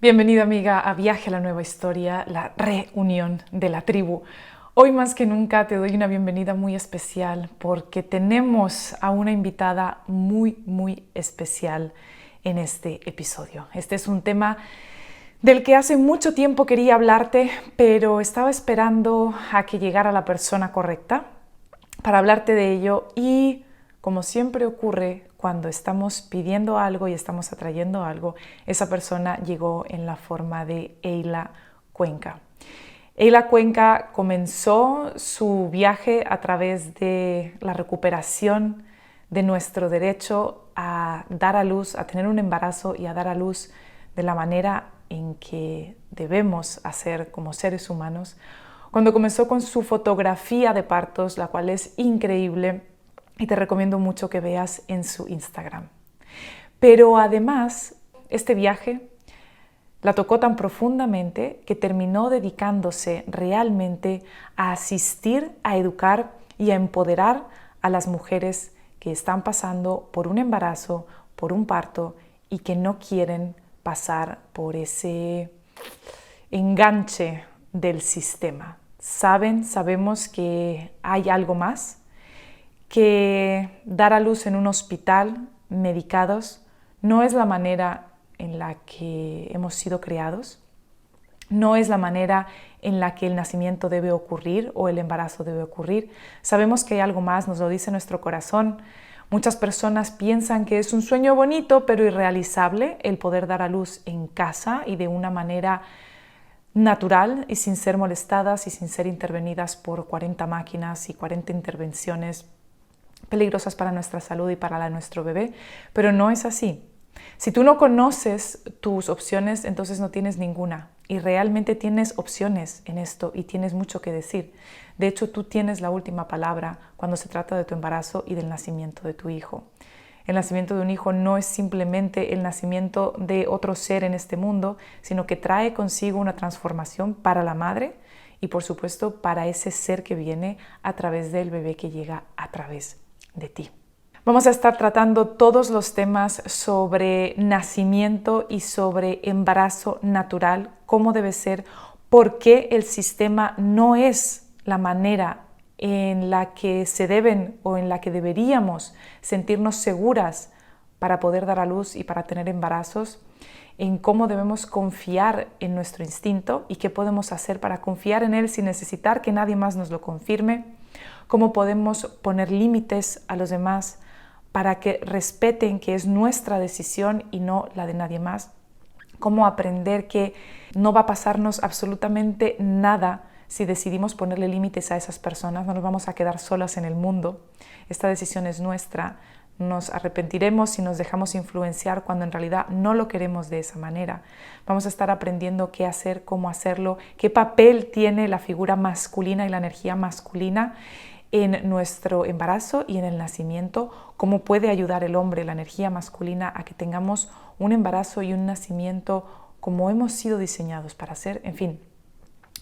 Bienvenida amiga a Viaje a la Nueva Historia, la reunión de la tribu. Hoy más que nunca te doy una bienvenida muy especial porque tenemos a una invitada muy especial en este episodio. Este es un tema del que hace mucho tiempo quería hablarte, pero estaba esperando a que llegara la persona correcta para hablarte de ello y, como siempre ocurre cuando estamos pidiendo algo y estamos atrayendo algo, esa persona llegó en la forma de Eyla Cuenca. Eyla Cuenca comenzó su viaje a través de la recuperación de nuestro derecho a dar a luz, a tener un embarazo y a dar a luz de la manera en que debemos hacer como seres humanos, cuando comenzó con su fotografía de partos, la cual es increíble y te recomiendo mucho que veas en su Instagram. Pero además, este viaje la tocó tan profundamente que terminó dedicándose realmente a asistir, a educar y a empoderar a las mujeres que están pasando por un embarazo, por un parto y que no quieren pasar por ese enganche del sistema. Sabemos que hay algo más, que dar a luz en un hospital, medicados, no es la manera en la que hemos sido creados, no es la manera en la que el nacimiento debe ocurrir o el embarazo debe ocurrir. Sabemos que hay algo más, nos lo dice nuestro corazón. Muchas personas piensan que es un sueño bonito pero irrealizable el poder dar a luz en casa y de una manera natural y sin ser molestadas y sin ser intervenidas por 40 máquinas y 40 intervenciones peligrosas para nuestra salud y para nuestro bebé, pero no es así. Si tú no conoces tus opciones, entonces no tienes ninguna y realmente tienes opciones en esto y tienes mucho que decir. De hecho, tú tienes la última palabra cuando se trata de tu embarazo y del nacimiento de tu hijo. El nacimiento de un hijo no es simplemente el nacimiento de otro ser en este mundo, sino que trae consigo una transformación para la madre y, por supuesto, para ese ser que viene a través del bebé que llega a través de ti. Vamos a estar tratando todos los temas sobre nacimiento y sobre embarazo natural, cómo debe ser, por qué el sistema no es la manera en la que se deben o en la que deberíamos sentirnos seguras para poder dar a luz y para tener embarazos, en cómo debemos confiar en nuestro instinto y qué podemos hacer para confiar en él sin necesitar que nadie más nos lo confirme, cómo podemos poner límites a los demás para que respeten que es nuestra decisión y no la de nadie más, cómo aprender que no va a pasarnos absolutamente nada si decidimos ponerle límites a esas personas, no nos vamos a quedar solas en el mundo, esta decisión es nuestra, nos arrepentiremos si nos dejamos influenciar cuando en realidad no lo queremos de esa manera. Vamos a estar aprendiendo qué hacer, cómo hacerlo, qué papel tiene la figura masculina y la energía masculina en nuestro embarazo y en el nacimiento, cómo puede ayudar el hombre, la energía masculina, a que tengamos un embarazo y un nacimiento como hemos sido diseñados para hacer, en fin,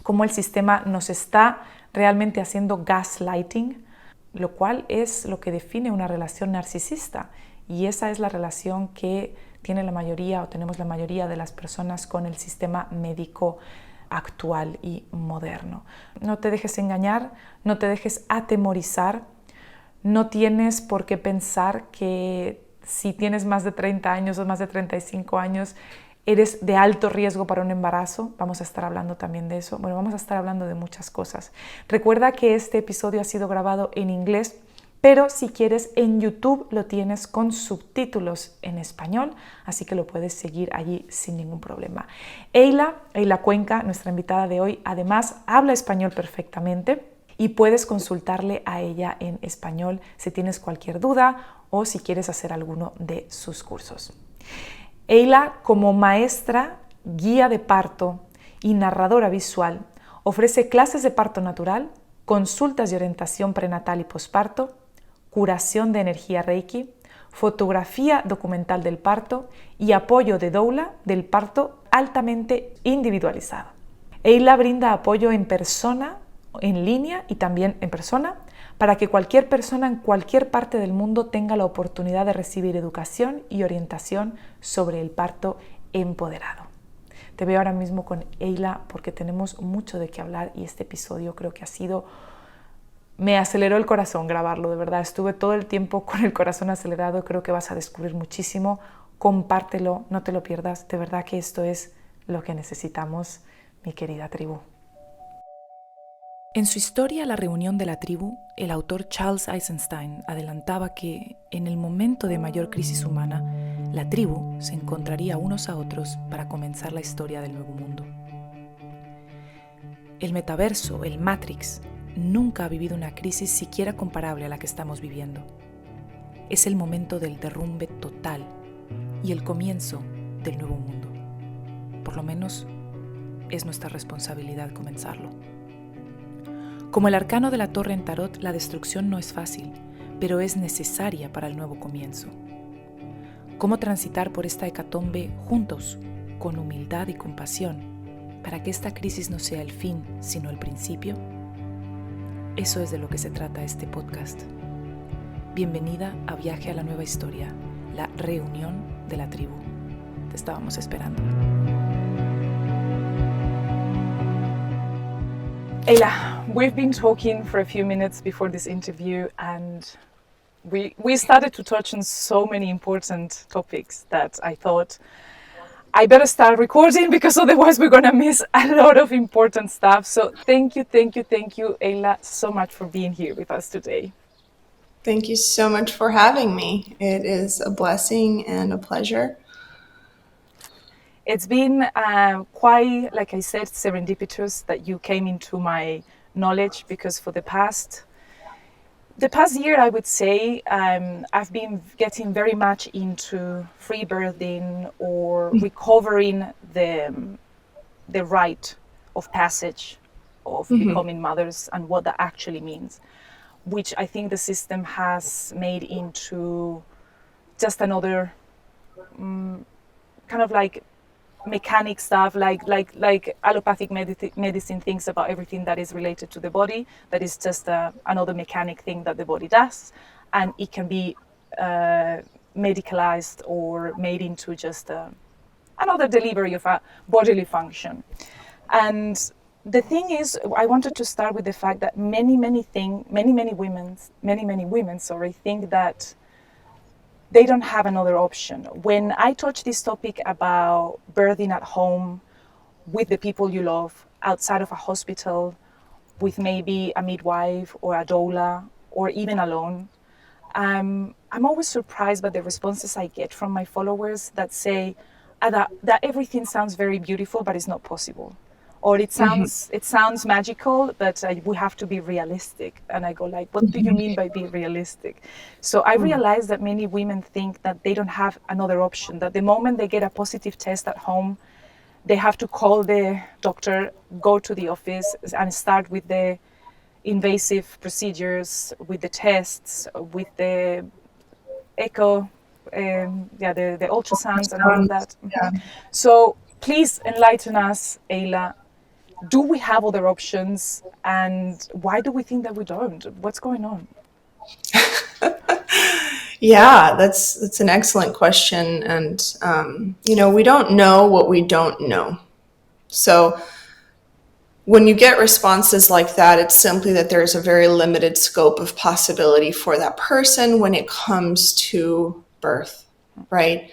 cómo el sistema nos está realmente haciendo gaslighting, lo cual es lo que define una relación narcisista y esa es la relación que tiene la mayoría o tenemos la mayoría de las personas con el sistema médico actual y moderno. No te dejes engañar, no te dejes atemorizar, no tienes por qué pensar que si tienes más de 30 años o más de 35 años eres de alto riesgo para un embarazo. Vamos a estar hablando también de eso. Bueno, vamos a estar hablando de muchas cosas. Recuerda que este episodio ha sido grabado en inglés, pero si quieres en YouTube lo tienes con subtítulos en español, así que lo puedes seguir allí sin ningún problema. Eyla Cuenca, nuestra invitada de hoy, además habla español perfectamente y puedes consultarle a ella en español si tienes cualquier duda o si quieres hacer alguno de sus cursos. Eyla, como maestra, guía de parto y narradora visual, ofrece clases de parto natural, consultas de orientación prenatal y posparto, curación de energía Reiki, fotografía documental del parto y apoyo de Doula del parto altamente individualizado. Eyla brinda apoyo en persona, en línea y también en persona para que cualquier persona en cualquier parte del mundo tenga la oportunidad de recibir educación y orientación sobre el parto empoderado. te veo ahora mismo con Eyla porque tenemos mucho de qué hablar y este episodio creo que me aceleró el corazón grabarlo, de verdad. Estuve todo el tiempo con el corazón acelerado, creo que vas a descubrir muchísimo. Compártelo, no te lo pierdas, de verdad que esto es lo que necesitamos, mi querida tribu. En su historia La reunión de la tribu, el autor Charles Eisenstein adelantaba que, en el momento de mayor crisis humana, la tribu se encontraría unos a otros para comenzar la historia del nuevo mundo. El metaverso, el Matrix, nunca ha vivido una crisis siquiera comparable a la que estamos viviendo. Es el momento del derrumbe total y el comienzo del nuevo mundo. Por lo menos, es nuestra responsabilidad comenzarlo. Como el arcano de la torre en tarot, la destrucción no es fácil, pero es necesaria para el nuevo comienzo. ¿Cómo transitar por esta hecatombe juntos, con humildad y compasión, para que esta crisis no sea el fin, sino el principio? Eso es de lo que se trata este podcast. Bienvenida a Viaje a la Nueva Historia, la reunión de la tribu. Te estábamos esperando. Eyla, we've been talking for a few minutes before this interview and we started to touch on so many important topics that I thought I better start recording because otherwise we're going to miss a lot of important stuff. So thank you, Eyla, so much for being here with us today. Thank you so much for having me. It is a blessing and a pleasure. It's been quite, like I said, serendipitous that you came into my knowledge because for the past year, I would say, I've been getting very much into free birthing or recovering the rite of passage of becoming mothers and what that actually means, which I think the system has made into just another kind of like mechanic stuff, like allopathic medicine thinks about everything that is related to the body, that is just another mechanic thing that the body does, and it can be medicalized or made into just another delivery of a bodily function. And the thing is, I wanted to start with the fact that many women think that they don't have another option. When I touch this topic about birthing at home with the people you love, outside of a hospital, with maybe a midwife or a doula, or even alone, I'm always surprised by the responses I get from my followers that say that everything sounds very beautiful, but it's not possible. Or it sounds magical, but we have to be realistic. And I go like, what do you mean by being realistic? So I realized that many women think that they don't have another option, that the moment they get a positive test at home, they have to call the doctor, go to the office and start with the invasive procedures, with the tests, with the echo, the ultrasounds and all of that. Yeah. So please enlighten us, Eyla. Do we have other options, and why do we think that we don't? What's going on? Yeah, that's an excellent question. And, we don't know what we don't know. So when you get responses like that, it's simply that there's a very limited scope of possibility for that person when it comes to birth, right?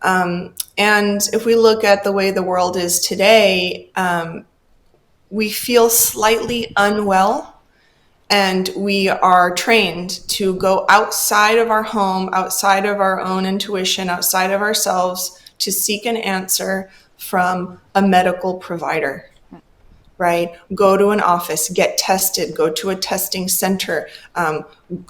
And if we look at the way the world is today, we feel slightly unwell, and we are trained to go outside of our home, outside of our own intuition, outside of ourselves to seek an answer from a medical provider, right? Go to an office, get tested, go to a testing center,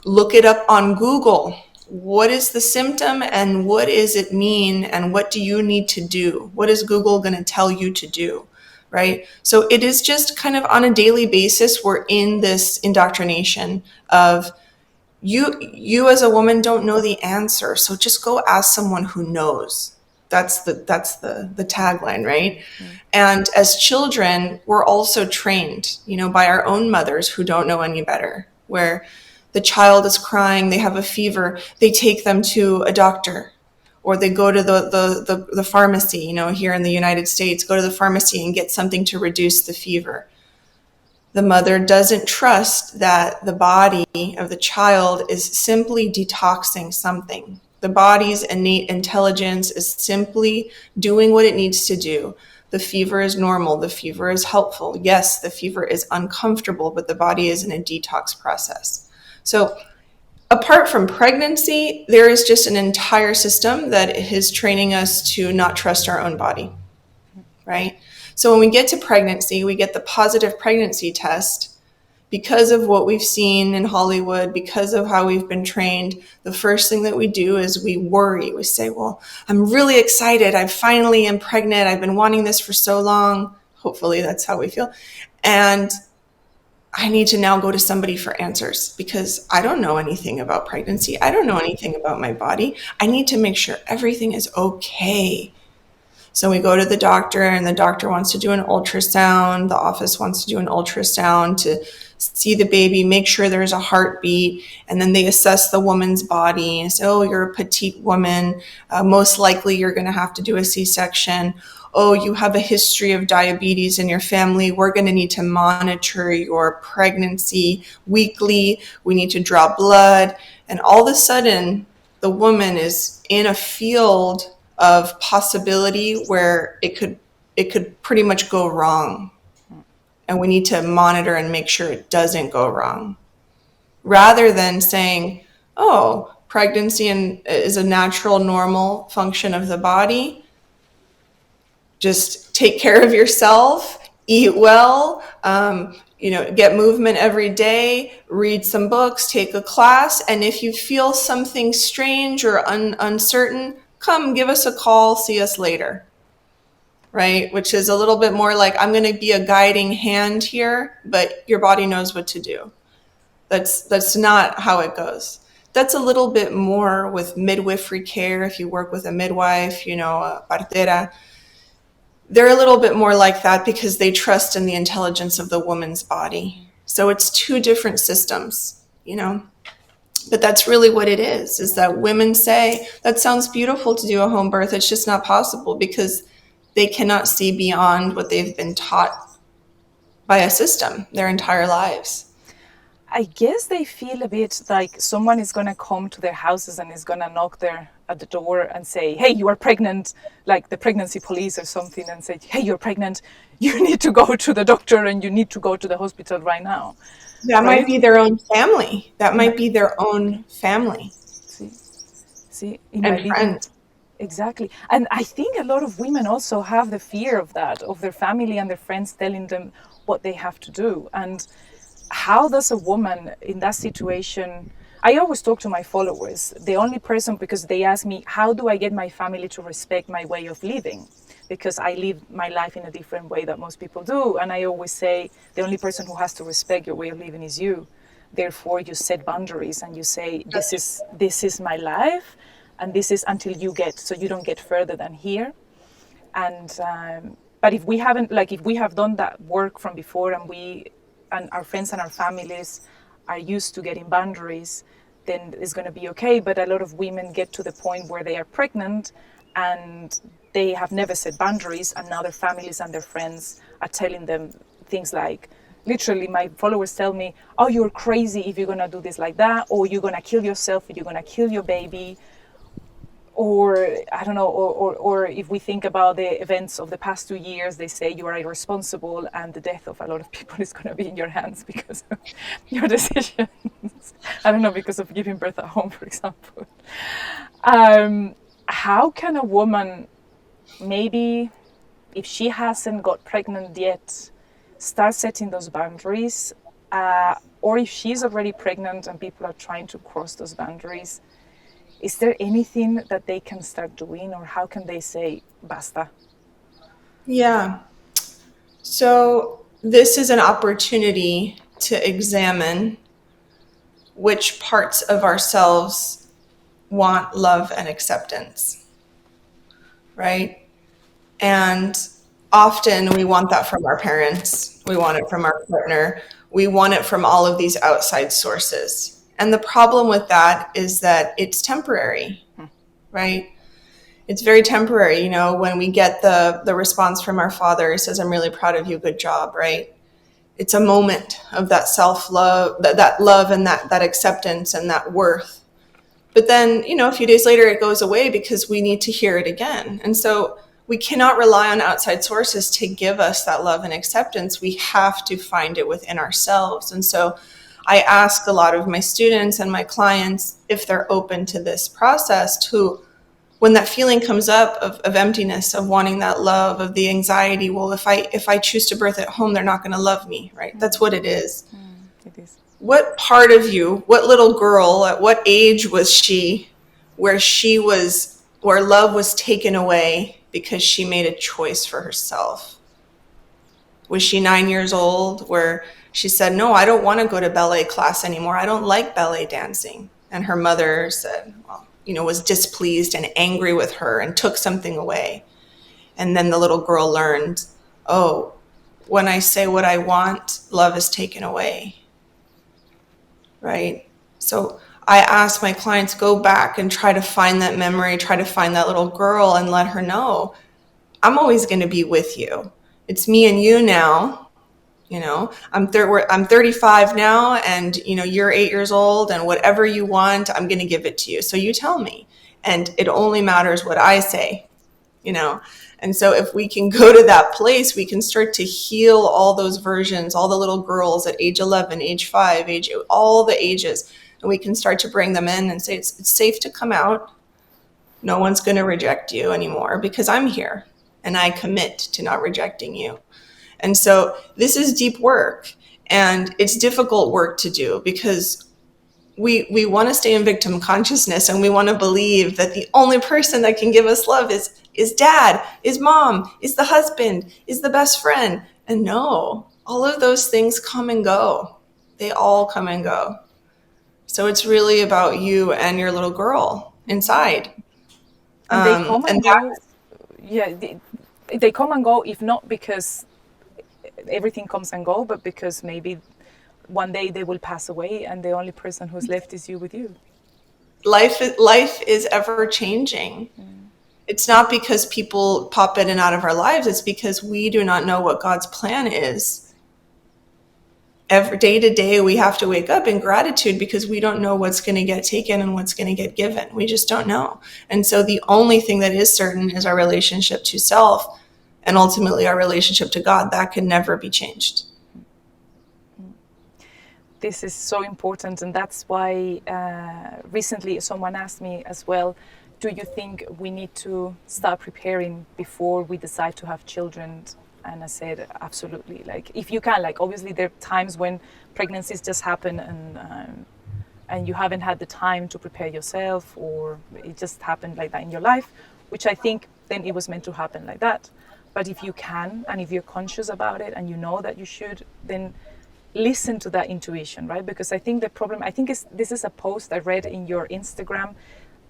look it up on Google. What is the symptom and what does it mean and what do you need to do? What is Google going to tell you to do? Right? So it is just kind of on a daily basis, we're in this indoctrination of you as a woman don't know the answer. So just go ask someone who knows. That's the tagline, right? Mm-hmm. And as children, we're also trained, by our own mothers who don't know any better, where the child is crying, they have a fever, they take them to a doctor. or they go to the pharmacy, you know, here in the United States, go to the pharmacy and get something to reduce the fever. The mother doesn't trust that the body of the child is simply detoxing something. The body's innate intelligence is simply doing what it needs to do. The fever is normal. The fever is helpful. Yes, the fever is uncomfortable, but the body is in a detox process. So apart from pregnancy, there is just an entire system that is training us to not trust our own body, right? So when we get to pregnancy, we get the positive pregnancy test. Because of what we've seen in Hollywood, because of how we've been trained, the first thing that we do is we worry. We say, well, I'm really excited. I finally am pregnant. I've been wanting this for so long. Hopefully that's how we feel. And I need to now go to somebody for answers because I don't know anything about pregnancy. I don't know anything about my body. I need to make sure everything is okay. So we go to the doctor and the doctor wants to do an ultrasound. The office wants to do an ultrasound to see the baby, make sure there's a heartbeat, and then they assess the woman's body and say, oh, you're a petite woman. Most likely you're going to have to do a C-section. Oh, you have a history of diabetes in your family. We're going to need to monitor your pregnancy weekly. We need to draw blood. And all of a sudden, the woman is in a field of possibility where it could pretty much go wrong. And we need to monitor and make sure it doesn't go wrong. Rather than saying, oh, pregnancy is a natural, normal function of the body. Just take care of yourself, eat well, get movement every day, read some books, take a class. And if you feel something strange or uncertain, come give us a call, see us later. Right? Which is a little bit more like, I'm going to be a guiding hand here, but your body knows what to do. That's not how it goes. That's a little bit more with midwifery care. If you work with a midwife, a partera, they're a little bit more like that because they trust in the intelligence of the woman's body. So it's two different systems, But that's really what it is that women say, that sounds beautiful to do a home birth. It's just not possible because they cannot see beyond what they've been taught by a system their entire lives. I guess they feel a bit like someone is going to come to their houses and is going to knock at the door and say, hey, you are pregnant, like the pregnancy police or something, and say, hey, you're pregnant. You need to go to the doctor and you need to go to the hospital right now. That might be their own family. That might be their own family. See, and friends. Exactly. And I think a lot of women also have the fear of that, of their family and their friends telling them what they have to do. And how does a woman in that situation, I always talk to my followers, the only person, because they ask me, how do I get my family to respect my way of living? Because I live my life in a different way that most people do. And I always say, the only person who has to respect your way of living is you. Therefore, you set boundaries and you say, this is my life. And this is until you so you don't get further than here. And but if we have done that work from before, and our friends and our families are used to getting boundaries, then it's going to be okay. But a lot of women get to the point where they are pregnant and they have never set boundaries, and now their families and their friends are telling them things like, literally, my followers tell me, oh, you're crazy if you're going to do this like that, or you're going to kill yourself, or you're going to kill your baby. Or I don't know, or if we think about the events of the past 2 years, they say you are irresponsible and the death of a lot of people is going to be in your hands because of your decisions. I don't know, because of giving birth at home, for example. How can a woman, maybe if she hasn't got pregnant yet, start setting those boundaries? Or if she's already pregnant and people are trying to cross those boundaries, is there anything that they can start doing, or how can they say, basta? Yeah. So this is an opportunity to examine which parts of ourselves want love and acceptance, right? And often we want that from our parents. We want it from our partner. We want it from all of these outside sources. And the problem with that is that it's temporary, right? It's very temporary, you know, when we get the response from our father, he says, I'm really proud of you, good job, right? It's a moment of that self-love, that love and that acceptance and that worth. But then, you know, a few days later it goes away because we need to hear it again. And so we cannot rely on outside sources to give us that love and acceptance. We have to find it within ourselves. And so I ask a lot of my students and my clients if they're open to this process, to when that feeling comes up of emptiness, of wanting that love, of the anxiety, well, if I choose to birth at home, they're not going to love me, right? That's what it is. It is. What part of you, what little girl, at what age was she where love was taken away because she made a choice for herself? Was she 9 years old where she said, no, I don't want to go to ballet class anymore. I don't like ballet dancing. And her mother said, well, you know, was displeased and angry with her and took something away. And then the little girl learned, oh, when I say what I want, love is taken away. Right? So I ask my clients, go back and try to find that memory, try to find that little girl and let her know, I'm always going to be with you. It's me and you now. You know, I'm 35 now, and, you know, you're 8 years old, and whatever you want, I'm going to give it to you. So you tell me, and it only matters what I say, you know. And so if we can go to that place, we can start to heal all those versions, all the little girls at age 11, age 5, all the ages, and we can start to bring them in and say, it's safe to come out. No one's going to reject you anymore because I'm here, and I commit to not rejecting you. And so this is deep work, and it's difficult work to do because we want to stay in victim consciousness, and we want to believe that the only person that can give us love is dad, is mom, is the husband, is the best friend. And no, all of those things come and go. They all come and go. So it's really about you and your little girl inside. And they come and go. Yeah, they come and go, if not because everything comes and go, but because maybe one day they will pass away and the only person who's left is you with you. Life is ever changing. It's not because people pop in and out of our lives. It's because we do not know what God's plan is. Every day to day, we have to wake up in gratitude because we don't know what's going to get taken and what's going to get given. We just don't know. And so the only thing that is certain is our relationship to self, and ultimately our relationship to God. That can never be changed. This is so important, and that's why recently someone asked me as well, do you think we need to start preparing before we decide to have children? And I said, absolutely. Like, if you can, like, obviously there are times when pregnancies just happen and you haven't had the time to prepare yourself, or it just happened like that in your life, which I think then it was meant to happen like that. But if you can, and if you're conscious about it and you know that you should, then listen to that intuition, right? Because I think the problem, this is a post I read in your Instagram.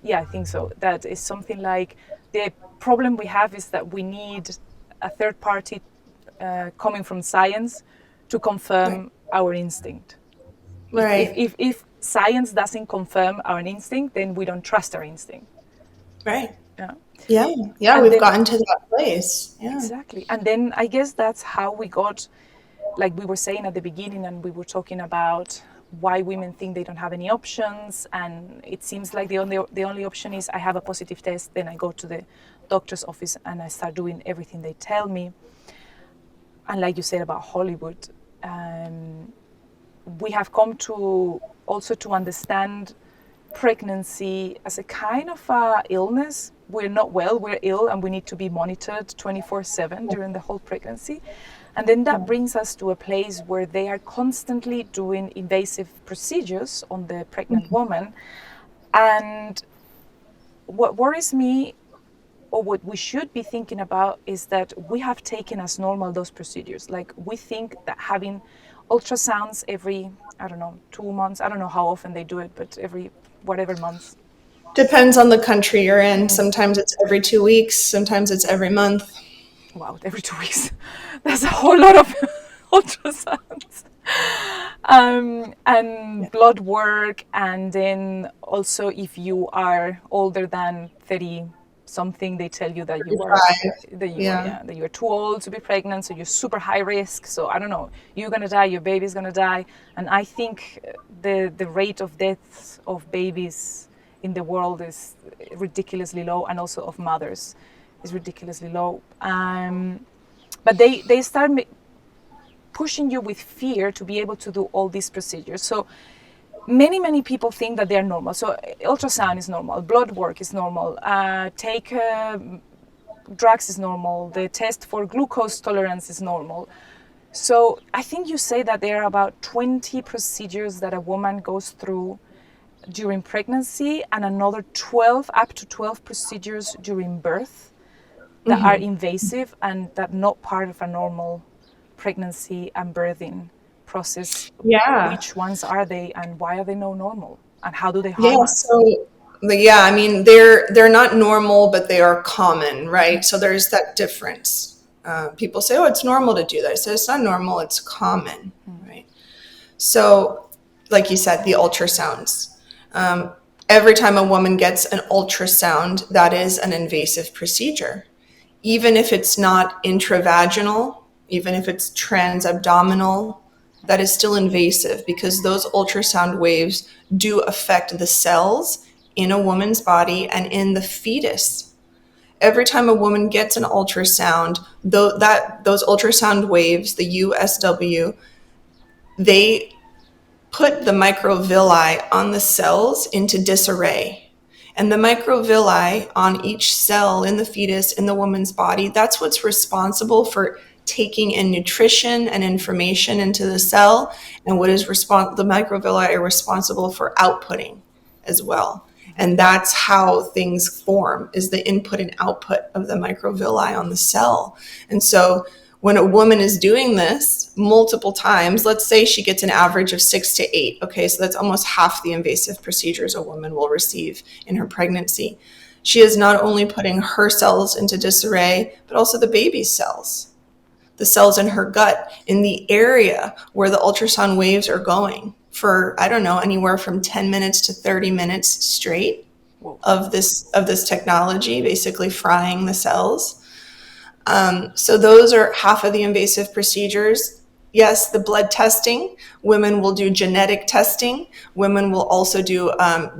Yeah, I think so. That is something like, the problem we have is that we need a third party coming from science to confirm our instinct. Right. If science doesn't confirm our instinct, then we don't trust our instinct. Right. Yeah. Yeah, we've gotten to that place. Yeah. Exactly. And then I guess that's how we got, like we were saying at the beginning, and we were talking about why women think they don't have any options, and it seems like the only option is I have a positive test, then I go to the doctor's office and I start doing everything they tell me. And like you said about Hollywood, we have come to also to understand pregnancy as a kind of illness. We're not well, we're ill, and we need to be monitored 24/7 during the whole pregnancy. And then that brings us to a place where they are constantly doing invasive procedures on the pregnant woman. And what worries me, or what we should be thinking about, is that we have taken as normal those procedures. Like, we think that having ultrasounds every, 2 months, I don't know how often they do it, but every whatever month. Depends on the country you're in. Sometimes it's every 2 weeks. Sometimes it's every month. Wow, every 2 weeks. That's a whole lot of ultrasounds. And blood work. And then also, if you are older than 36 something, they tell you that you are 35. that you are Yeah. yeah, that you're too old to be pregnant, so you're super high risk. So I don't know, you're gonna die, your baby's gonna die. And I think the rate of deaths of babies in the world is ridiculously low, and also of mothers is ridiculously low. But they start pushing you with fear to be able to do all these procedures. So many people think that they're normal. So ultrasound is normal, blood work is normal, take drugs is normal, the test for glucose tolerance is normal. So I think you say that there are about 20 procedures that a woman goes through during pregnancy, and another 12, up to 12 procedures during birth that are invasive and that not part of a normal pregnancy and birthing process. Yeah. Which ones are they, and why are they not normal, and how do they Yeah. harm us? So, yeah, I mean, they're not normal, but they are common, right? So there's that difference. People say, "Oh, it's normal to do that." I say, "It's not normal; it's common, right?" So, like you said, the ultrasounds. Every time a woman gets an ultrasound, that is an invasive procedure. Even if it's not intravaginal, even if it's transabdominal, that is still invasive because those ultrasound waves do affect the cells in a woman's body and in the fetus. Every time a woman gets an ultrasound, those ultrasound waves, the USW, they put the microvilli on the cells into disarray. And the microvilli on each cell in the fetus, in the woman's body, that's what's responsible for taking in nutrition and information into the cell, and what is the microvilli are responsible for outputting as well. And that's how things form, is the input and output of the microvilli on the cell. And so when a woman is doing this multiple times, let's say she gets an average of 6 to 8. Okay, so that's almost half the invasive procedures a woman will receive in her pregnancy. She is not only putting her cells into disarray, but also the baby's cells, the cells in her gut, in the area where the ultrasound waves are going for, I don't know, anywhere from 10 minutes to 30 minutes straight of this technology, basically frying the cells. So those are half of the invasive procedures. Yes, the blood testing. Women will do genetic testing. Women will also do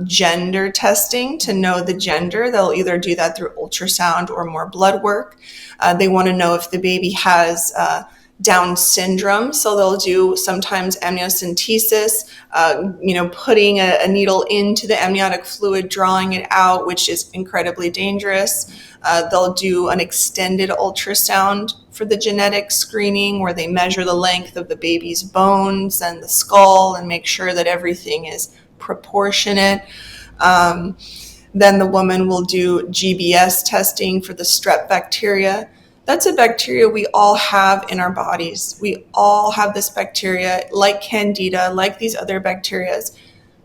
gender testing to know the gender. They'll either do that through ultrasound or more blood work. They want to know if the baby has Down syndrome, so they'll do sometimes amniocentesis, putting a needle into the amniotic fluid, drawing it out, which is incredibly dangerous. They'll do an extended ultrasound for the genetic screening, where they measure the length of the baby's bones and the skull and make sure that everything is proportionate. Then the woman will do GBS testing for the strep bacteria. That's a bacteria we all have in our bodies. We all have this bacteria, like Candida, like these other bacteria.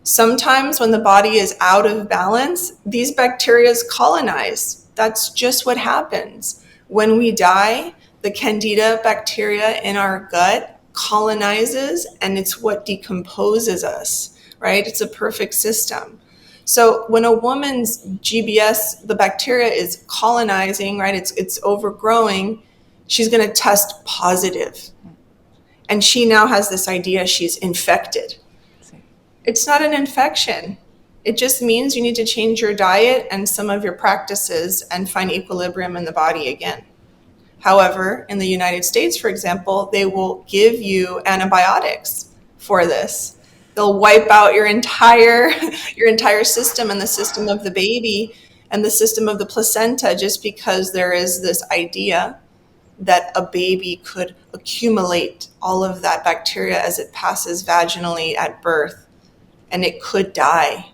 Sometimes when the body is out of balance, these bacteria colonize. That's just what happens. When we die, the Candida bacteria in our gut colonizes, and it's what decomposes us, right? It's a perfect system. So when a woman's GBS, the bacteria is colonizing, right? It's overgrowing. She's going to test positive. And she now has this idea she's infected. It's not an infection. It just means you need to change your diet and some of your practices and find equilibrium in the body again. However, in the United States, for example, they will give you antibiotics for this. They'll wipe out your entire system and the system of the baby and the system of the placenta, just because there is this idea that a baby could accumulate all of that bacteria as it passes vaginally at birth, and it could die.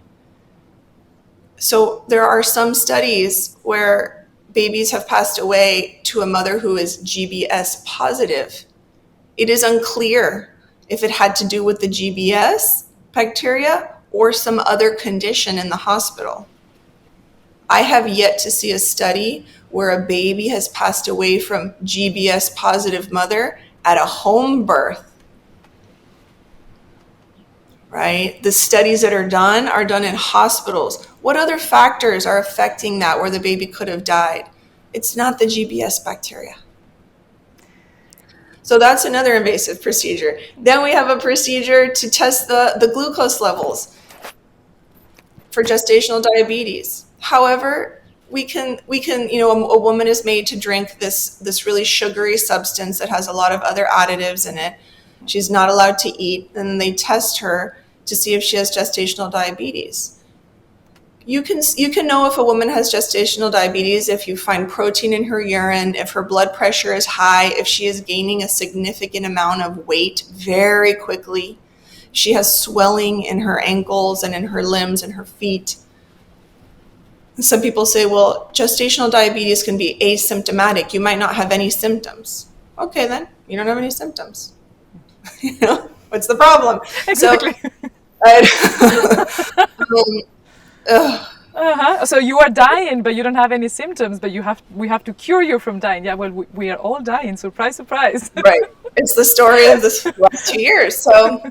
So there are some studies where babies have passed away to a mother who is GBS positive. It is unclear if it had to do with the GBS bacteria or some other condition in the hospital. I have yet to see a study where a baby has passed away from GBS positive mother at a home birth. Right? The studies that are done in hospitals What other factors are affecting that where the baby could have died? It's not the GBS bacteria. So that's another invasive procedure. Then we have a procedure to test the glucose levels for gestational diabetes. However, we can, a woman is made to drink this really sugary substance that has a lot of other additives in it. She's not allowed to eat, and they test her to see if she has gestational diabetes. You can know if a woman has gestational diabetes if you find protein in her urine, if her blood pressure is high, if she is gaining a significant amount of weight very quickly, she has swelling in her ankles and in her limbs and her feet. Some people say, well, gestational diabetes can be asymptomatic. You might not have any symptoms. Okay, then you don't have any symptoms. What's the problem? Exactly. So you are dying, but you don't have any symptoms, but we have to cure you from dying. Yeah, well, we are all dying. Surprise, surprise. Right. It's the story of the last 2 years. So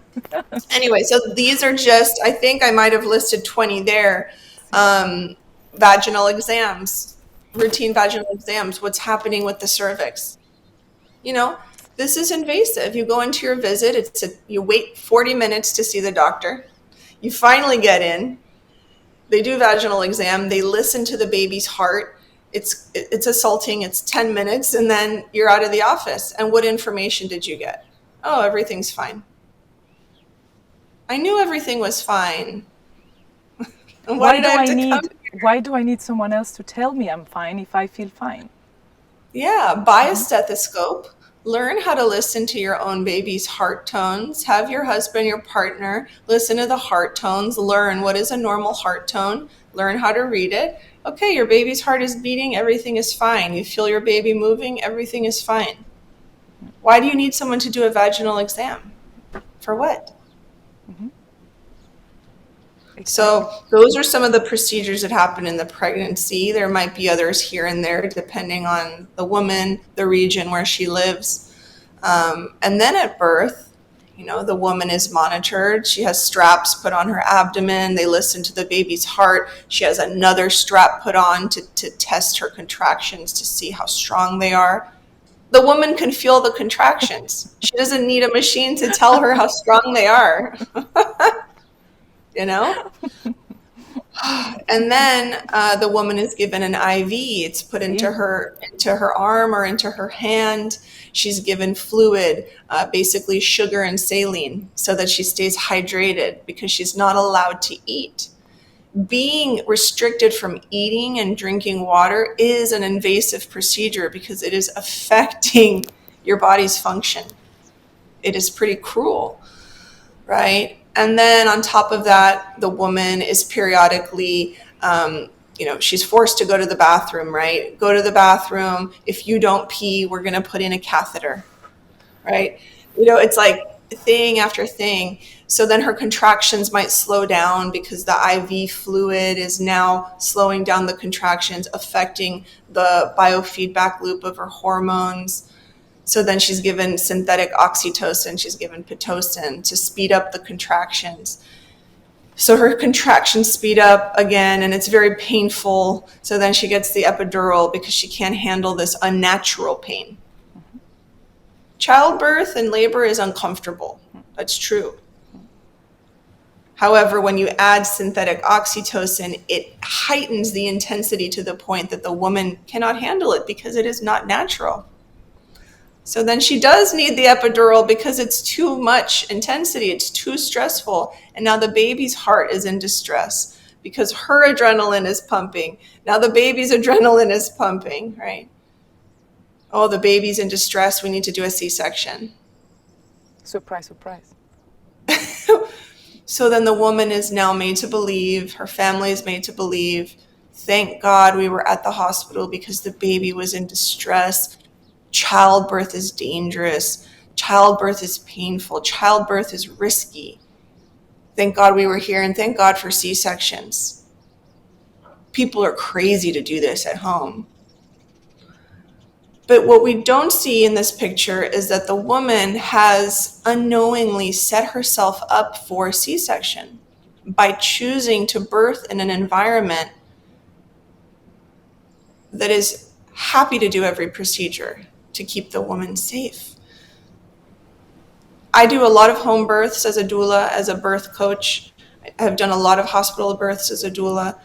anyway, so these are just, I think I might have listed 20 there. Vaginal exams, routine vaginal exams, what's happening with the cervix. This is invasive. You go into your visit, you wait 40 minutes to see the doctor. You finally get in. They do vaginal exam. They listen to the baby's heart. It's assaulting. It's 10 minutes, and then you're out of the office. And what information did you get? Oh, everything's fine. I knew everything was fine. Why do I need someone else to tell me I'm fine if I feel fine? Yeah, buy a stethoscope. Learn how to listen to your own baby's heart tones. Have your husband, your partner, listen to the heart tones. Learn what is a normal heart tone. Learn how to read it. Okay, your baby's heart is beating. Everything is fine. You feel your baby moving. Everything is fine. Why do you need someone to do a vaginal exam? For what? Mm-hmm. Exactly. So those are some of the procedures that happen in the pregnancy. There might be others here and there, depending on the woman, the region where she lives. And then at birth, the woman is monitored. She has straps put on her abdomen. They listen to the baby's heart. She has another strap put on to test her contractions to see how strong they are. The woman can feel the contractions. She doesn't need a machine to tell her how strong they are. And then the woman is given an IV. It's put into her arm or into her hand. She's given fluid, basically sugar and saline, so that she stays hydrated because she's not allowed to eat. Being restricted from eating and drinking water is an invasive procedure because it is affecting your body's function. It is pretty cruel, right? And then on top of that, the woman is periodically, she's forced to go to the bathroom, right? Go to the bathroom. If you don't pee, we're going to put in a catheter, right? It's like thing after thing. So then her contractions might slow down because the IV fluid is now slowing down the contractions, affecting the biofeedback loop of her hormones. So then she's given synthetic oxytocin, she's given Pitocin to speed up the contractions. So her contractions speed up again, and it's very painful. So then she gets the epidural because she can't handle this unnatural pain. Mm-hmm. Childbirth and labor is uncomfortable. That's true. However, when you add synthetic oxytocin, it heightens the intensity to the point that the woman cannot handle it because it is not natural. So then she does need the epidural because it's too much intensity. It's too stressful. And now the baby's heart is in distress because her adrenaline is pumping. Now the baby's adrenaline is pumping, right? Oh, the baby's in distress. We need to do a C-section. Surprise, surprise. So then the woman is now made to believe, her family is made to believe, thank God we were at the hospital because the baby was in distress. Childbirth is dangerous. Childbirth is painful. Childbirth is risky. Thank God we were here, and thank God for C-sections. People are crazy to do this at home. But what we don't see in this picture is that the woman has unknowingly set herself up for a C-section. by choosing to birth in an environment that is happy to do every procedure to keep the woman safe. I do a lot of home births as a doula, as a birth coach. I have done a lot of hospital births as a doula.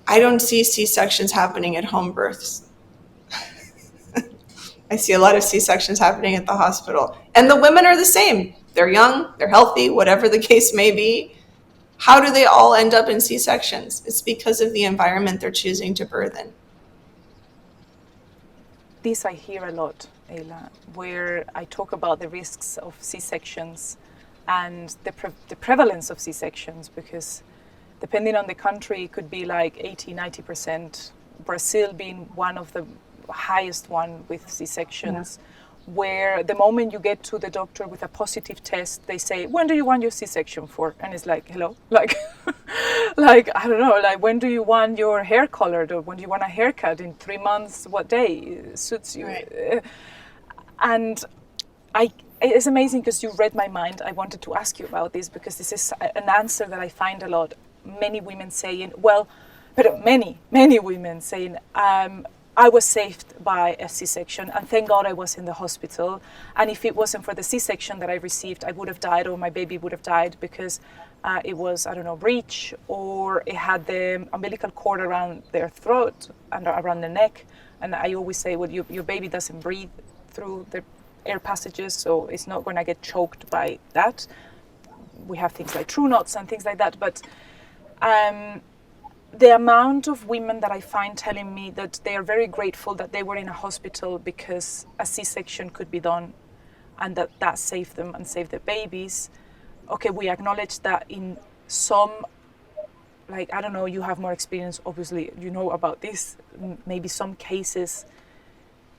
I don't see C-sections happening at home births. I see a lot of C-sections happening at the hospital. And the women are the same. They're young, they're healthy, whatever the case may be. How do they all end up in C-sections? It's because of the environment they're choosing to birth in. This I hear a lot, Eyla, where I talk about the risks of C-sections and the prevalence of C-sections, because depending on the country, it could be like 80-90%. Brazil being one of the highest one with C-sections, where the moment you get to the doctor with a positive test, they say, when do you want your C-section for? And it's like, hello, like, like, I don't know, like, when do you want your hair colored, or when do you want a haircut? In 3 months, what day suits you? Right. And it's amazing because you read my mind. I wanted to ask you about this because this is an answer that I find a lot. Many women saying, well, but many women saying, I was saved by a C-section, and thank God I was in the hospital. And if it wasn't for the C-section that I received, I would have died, or my baby would have died, because it was, I don't know, breech, or it had the umbilical cord around their throat and around the neck. And I always say, well, your baby doesn't breathe through the air passages, so it's not going to get choked by that. We have things like true knots and things like that, but the amount of women that I find telling me that they are very grateful that they were in a hospital because a C-section could be done, and that saved them and saved their babies. Okay, we acknowledge that in some, like, I don't know, you have more experience, obviously, you know about this, maybe some cases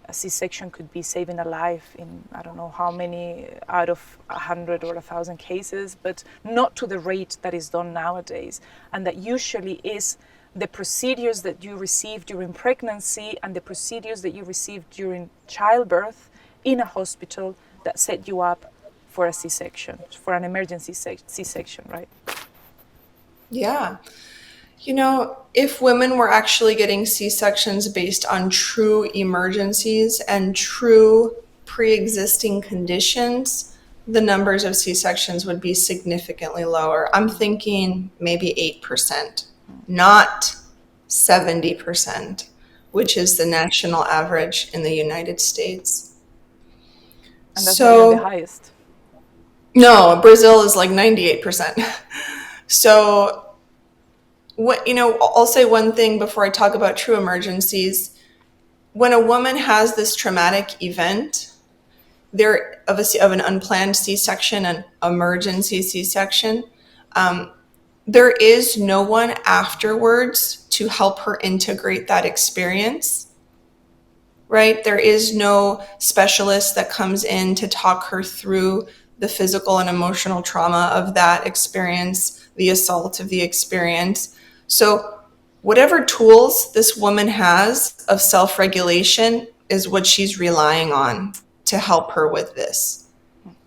a C-section could be saving a life in, I don't know how many out of 100 or 1,000 cases, but not to the rate that is done nowadays. And that usually is the procedures that you receive during pregnancy and the procedures that you receive during childbirth in a hospital that set you up for a C-section, for an emergency C-section, right? Yeah. You know, if women were actually getting C-sections based on true emergencies and true pre-existing conditions, the numbers of C-sections would be significantly lower. I'm thinking maybe 8%, not 70%, which is the national average in the United States. And that's not even the highest. No, Brazil is like 98%. So, I'll say one thing before I talk about true emergencies. When a woman has this traumatic event, of an unplanned C-section, an emergency C-section, there is no one afterwards to help her integrate that experience, right? There is no specialist that comes in to talk her through the physical and emotional trauma of that experience, the assault of the experience. So whatever tools this woman has of self-regulation is what she's relying on to help her with this.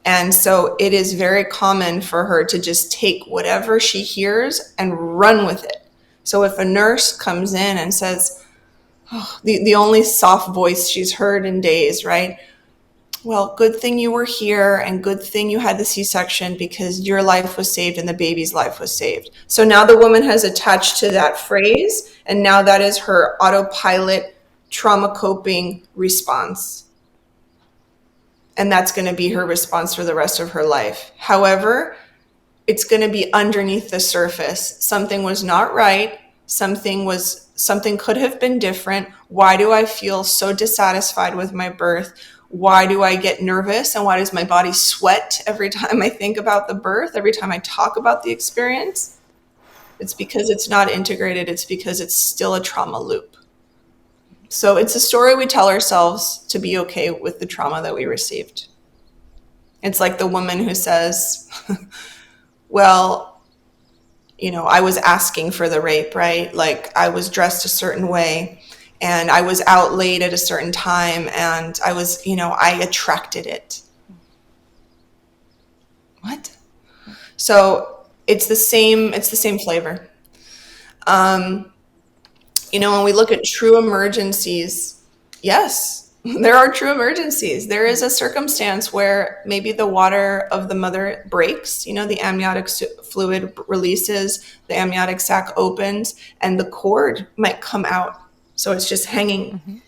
And so it is very common for her to just take whatever she hears and run with it. So if a nurse comes in and says, the only soft voice she's heard in days, right? Well, good thing you were here and good thing you had the C-section because your life was saved and the baby's life was saved. So now the woman has attached to that phrase, and now that is her autopilot trauma coping response. And that's going to be her response for the rest of her life. However, it's going to be underneath the surface. Something was not right. Something could have been different. Why do I feel so dissatisfied with my birth? Why do I get nervous? And why does my body sweat every time I think about the birth, every time I talk about the experience? It's because it's not integrated. It's because it's still a trauma loop. So it's a story we tell ourselves to be okay with the trauma that we received. It's like the woman who says, well, I was asking for the rape, right? Like I was dressed a certain way and I was out late at a certain time and I was, I attracted it. What? So It's the same. It's the same flavor. When we look at true emergencies, yes, there are true emergencies. There is a circumstance where maybe the water of the mother breaks, the amniotic fluid releases, the amniotic sac opens, and the cord might come out. So it's just hanging.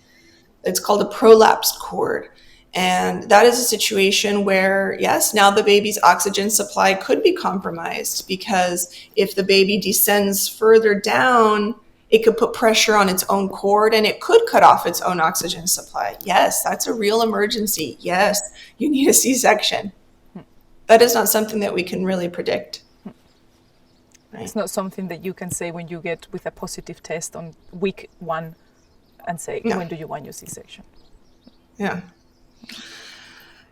It's called a prolapsed cord. And that is a situation where, yes, now the baby's oxygen supply could be compromised, because if the baby descends further down, it could put pressure on its own cord and it could cut off its own oxygen supply. Yes, that's a real emergency. Yes, you need a C-section. That is not something that we can really predict. Right? It's not something that you can say when you get with a positive test on week 1 and say, no. When do you want your C-section? Yeah.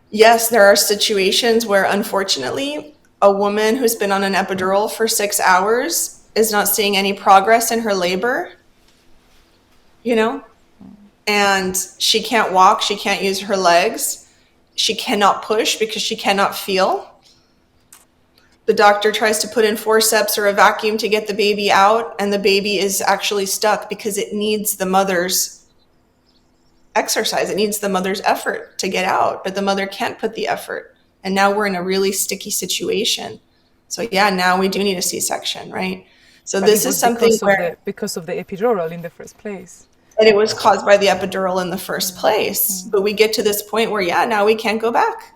Yes, there are situations where, unfortunately, a woman who's been on an epidural for 6 hours is not seeing any progress in her labor, and she can't walk, she can't use her legs, she cannot push because she cannot feel. The doctor tries to put in forceps or a vacuum to get the baby out, and the baby is actually stuck because it needs the mother's exercise. It needs the mother's effort to get out, but the mother can't put the effort. And now we're in a really sticky situation. So yeah, now we do need a C-section, right? So but this is something because of the epidural in the first place. And it was caused by the epidural in the first place. But we get to this point where, now we can't go back.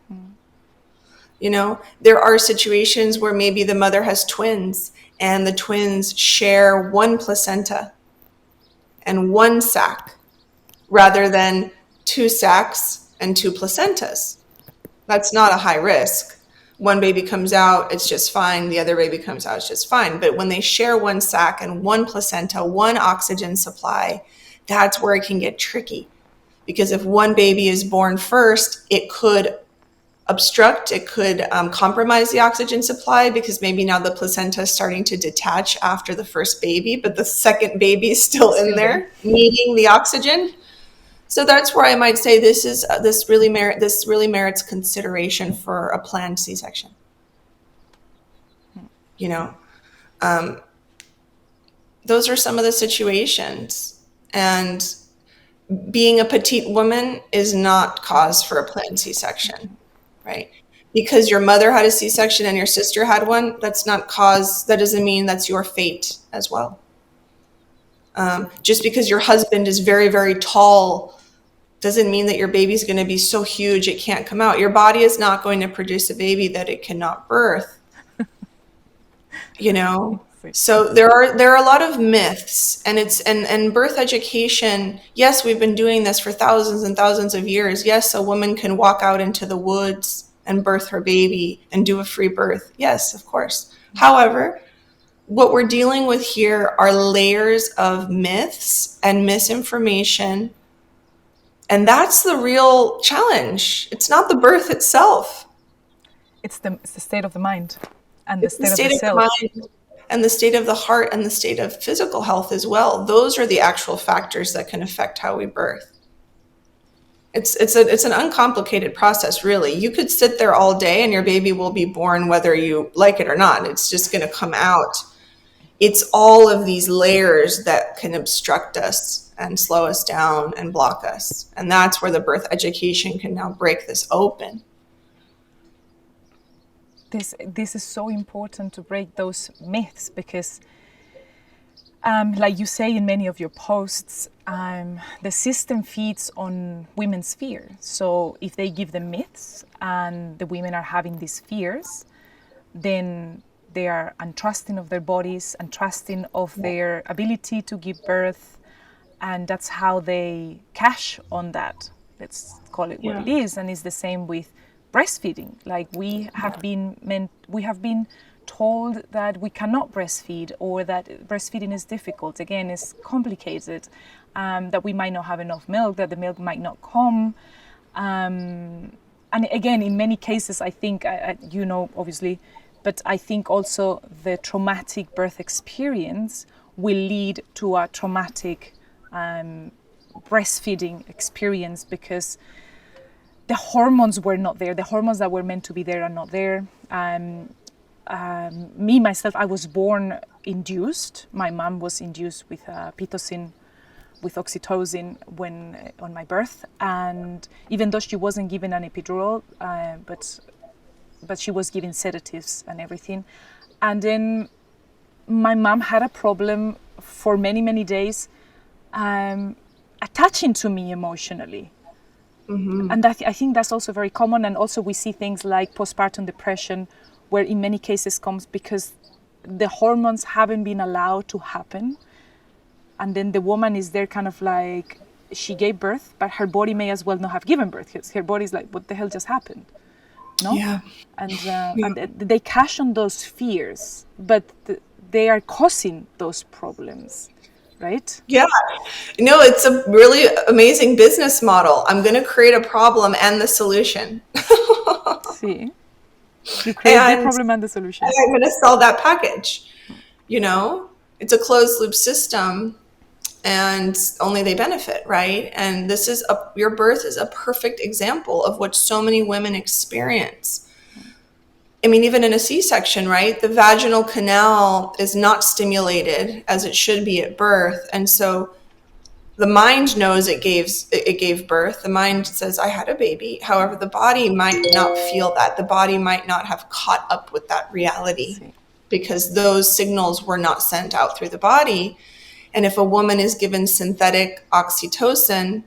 There are situations where maybe the mother has twins and the twins share one placenta and one sac rather than 2 sacs and 2 placentas. That's not a high risk. One baby comes out, it's just fine. The other baby comes out, it's just fine. But when they share one sac and one placenta, one oxygen supply, that's where it can get tricky. Because if one baby is born first, it could obstruct, it could compromise the oxygen supply, because maybe now the placenta is starting to detach after the first baby, but the second baby is still in there needing the oxygen. So that's where I might say this really merits consideration for a planned C-section. Those are some of the situations, and being a petite woman is not cause for a planned C-section, right? Because your mother had a C-section and your sister had one, that's not cause. That doesn't mean that's your fate as well. Just because your husband is very, very tall doesn't mean that your baby's going to be so huge it can't come out. Your body is not going to produce a baby that it cannot birth. So there are a lot of myths, and birth education. Yes, we've been doing this for thousands and thousands of years. Yes, a woman can walk out into the woods and birth her baby and do a free birth. Yes, of course. However, what we're dealing with here are layers of myths and misinformation. And that's the real challenge. It's not the birth itself. It's the state of the mind and the state of the self. Mind and the state of the heart and the state of physical health as well. Those are the actual factors that can affect how we birth. It's an uncomplicated process, really. You could sit there all day and your baby will be born whether you like it or not. It's just going to come out. It's all of these layers that can obstruct us and slow us down and block us. And that's where the birth education can now break this open. This is so important to break those myths, because like you say in many of your posts, the system feeds on women's fear. So if they give them myths and the women are having these fears, then they are untrusting of their bodies, untrusting of their ability to give birth, and that's how they cash on that. Let's call it what it is. And it's the same with breastfeeding. Like we have been told that we cannot breastfeed, or that breastfeeding is difficult. Again, it's complicated. That we might not have enough milk, that the milk might not come. And again, in many cases, I think, obviously, but I think also the traumatic birth experience will lead to a traumatic breastfeeding experience, because the hormones were not there. The hormones that were meant to be there are not there. me, myself, I was born induced. My mom was induced with pitocin, with oxytocin on my birth. And even though she wasn't given an epidural, but she was given sedatives and everything. And then my mom had a problem for many, many days attaching to me emotionally. Mm-hmm. And I think that's also very common. And also we see things like postpartum depression, where in many cases comes because the hormones haven't been allowed to happen. And then the woman is there kind of like, she gave birth, but her body may as well not have given birth. Her body's like, what the hell just happened? No? Yeah. And they cash on those fears, but they are causing those problems, right? Yeah. No, it's a really amazing business model. I'm going to create a problem and the solution. See? You create the problem and the solution. I'm going to sell that package. You know, it's a closed loop system and only they benefit, right? And your birth is a perfect example of what so many women experience. I mean, even in a C-section, right? The vaginal canal is not stimulated as it should be at birth. And so the mind knows it gave birth. The mind says, I had a baby. However, the body might not feel that. The body might not have caught up with that reality because those signals were not sent out through the body. And if a woman is given synthetic oxytocin,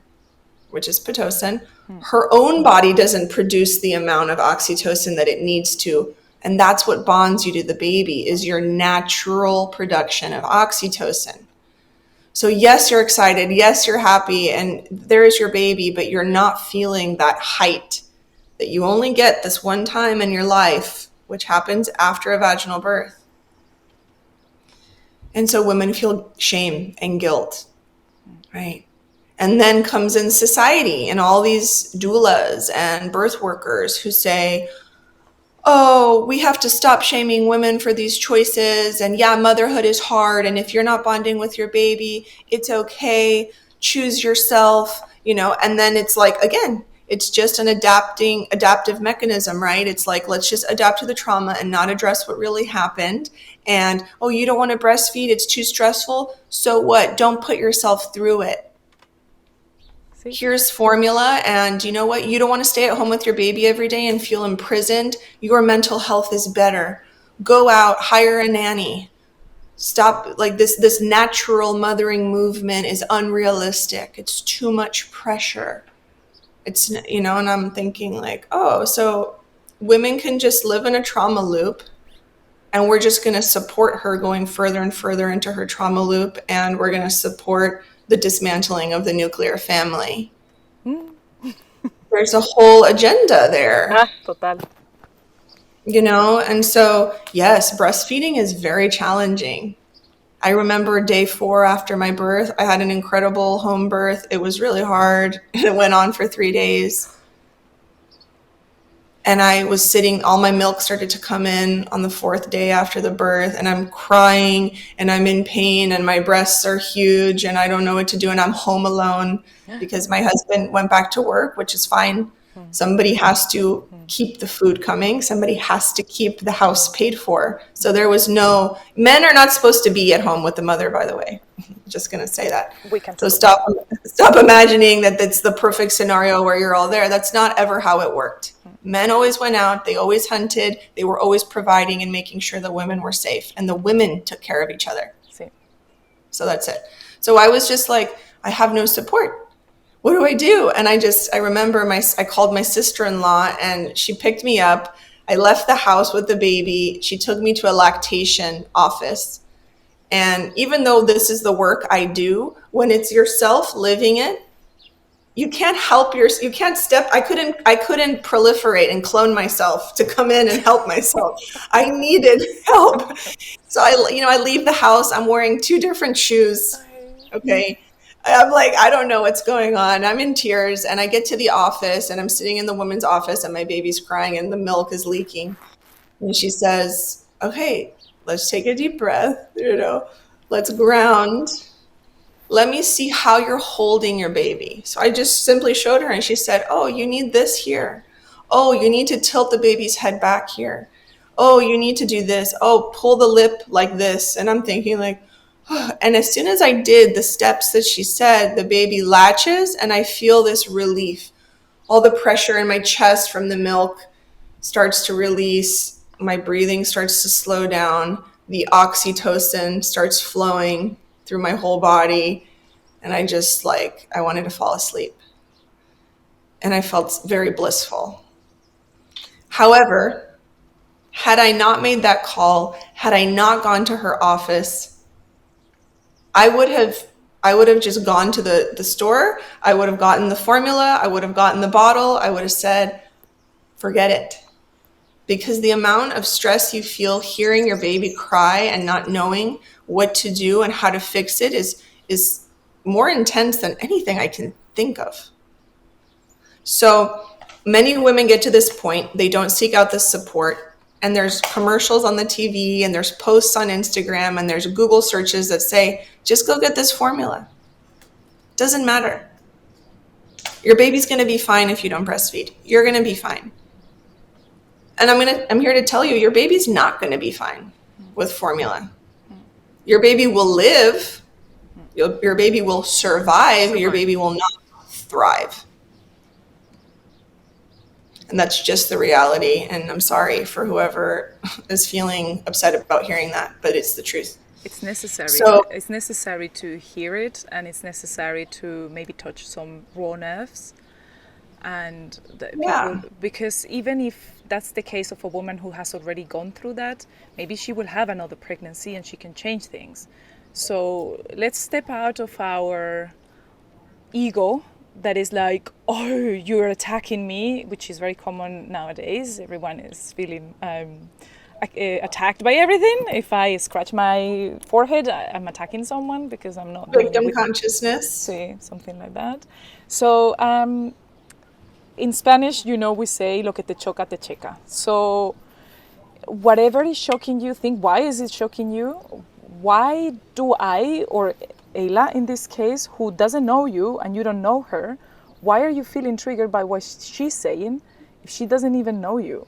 which is pitocin, her own body doesn't produce the amount of oxytocin that it needs to. And that's what bonds you to the baby, is your natural production of oxytocin. So yes, you're excited. Yes, you're happy. And there's your baby, but you're not feeling that height that you only get this one time in your life, which happens after a vaginal birth. And so women feel shame and guilt, right? And then comes in society and all these doulas and birth workers who say, oh, we have to stop shaming women for these choices. And yeah, motherhood is hard. And if you're not bonding with your baby, it's okay. Choose yourself, and then it's like, again, it's just an adaptive mechanism, right? It's like, let's just adapt to the trauma and not address what really happened. And, oh, you don't want to breastfeed, it's too stressful. So what? Don't put yourself through it. See? Here's formula. And you know what? You don't want to stay at home with your baby every day and feel imprisoned. Your mental health is better. Go out, hire a nanny. Stop, like this natural mothering movement is unrealistic. It's too much pressure. It's, and I'm thinking like, oh, so women can just live in a trauma loop and we're just going to support her going further and further into her trauma loop. And we're going to support the dismantling of the nuclear family. There's a whole agenda there. Total. And so, yes, breastfeeding is very challenging. I remember day 4 after my birth, I had an incredible home birth. It was really hard. It went on for 3 days. And I was sitting, all my milk started to come in on the 4th day after the birth, and I'm crying and I'm in pain and my breasts are huge and I don't know what to do and I'm home alone because my husband went back to work, which is fine. Somebody has to keep the food coming. Somebody has to keep the house paid for. So there was men are not supposed to be at home with the mother, by the way. Just going to say that. So stop imagining that that's the perfect scenario where you're all there. That's not ever how it worked. Men always went out. They always hunted. They were always providing and making sure the women were safe. And the women took care of each other. So that's it. So I was just like, I have no support. What do I do? And I remember I called my sister-in-law and she picked me up. I left the house with the baby. She took me to a lactation office. And even though this is the work I do, when it's yourself living it, you can't I couldn't proliferate and clone myself to come in and help myself. I needed help. So I leave the house. I'm wearing 2 different shoes. Okay. I'm like, I don't know what's going on. I'm in tears and I get to the office and I'm sitting in the woman's office and my baby's crying and the milk is leaking. And she says, okay, let's take a deep breath, let's ground. Let me see how you're holding your baby. So I just simply showed her and she said, oh, you need this here. Oh, you need to tilt the baby's head back here. oh, you need to do this. Oh, pull the lip like this. And I'm thinking like, oh. And as soon as I did the steps that she said, the baby latches and I feel this relief. All the pressure in my chest from the milk starts to release. My breathing starts to slow down. The oxytocin starts flowing through my whole body. And I just I wanted to fall asleep. And I felt very blissful. However, had I not made that call, had I not gone to her office, I would have just gone to the store. I would have gotten the formula. I would have gotten the bottle. I would have said, forget it. Because the amount of stress you feel hearing your baby cry and not knowing what to do and how to fix it is more intense than anything I can think of. So many women get to this point, they don't seek out this support, and there's commercials on the TV and there's posts on Instagram and there's Google searches that say, just go get this formula. Doesn't matter. Your baby's going to be fine if you don't breastfeed. You're going to be fine. And I'm here to tell you, your baby's not going to be fine with formula. Your baby will live. Your baby will survive. Your baby will not thrive. And that's just the reality. And I'm sorry for whoever is feeling upset about hearing that, but it's the truth. It's necessary. So, it's necessary to hear it, and it's necessary to maybe touch some raw nerves. And people, because even if that's the case of a woman who has already gone through that, maybe she will have another pregnancy and she can change things. So let's step out of our ego that is like, oh, you're attacking me, which is very common nowadays. Everyone is feeling attacked by everything. If I scratch my forehead, I'm attacking someone because I'm not victim consciousness. See, something like that. So in Spanish, we say, lo que te choca, te checa. So whatever is shocking you, think, why is it shocking you? Why do I, or Eyla in this case, who doesn't know you and you don't know her, why are you feeling triggered by what she's saying if she doesn't even know you?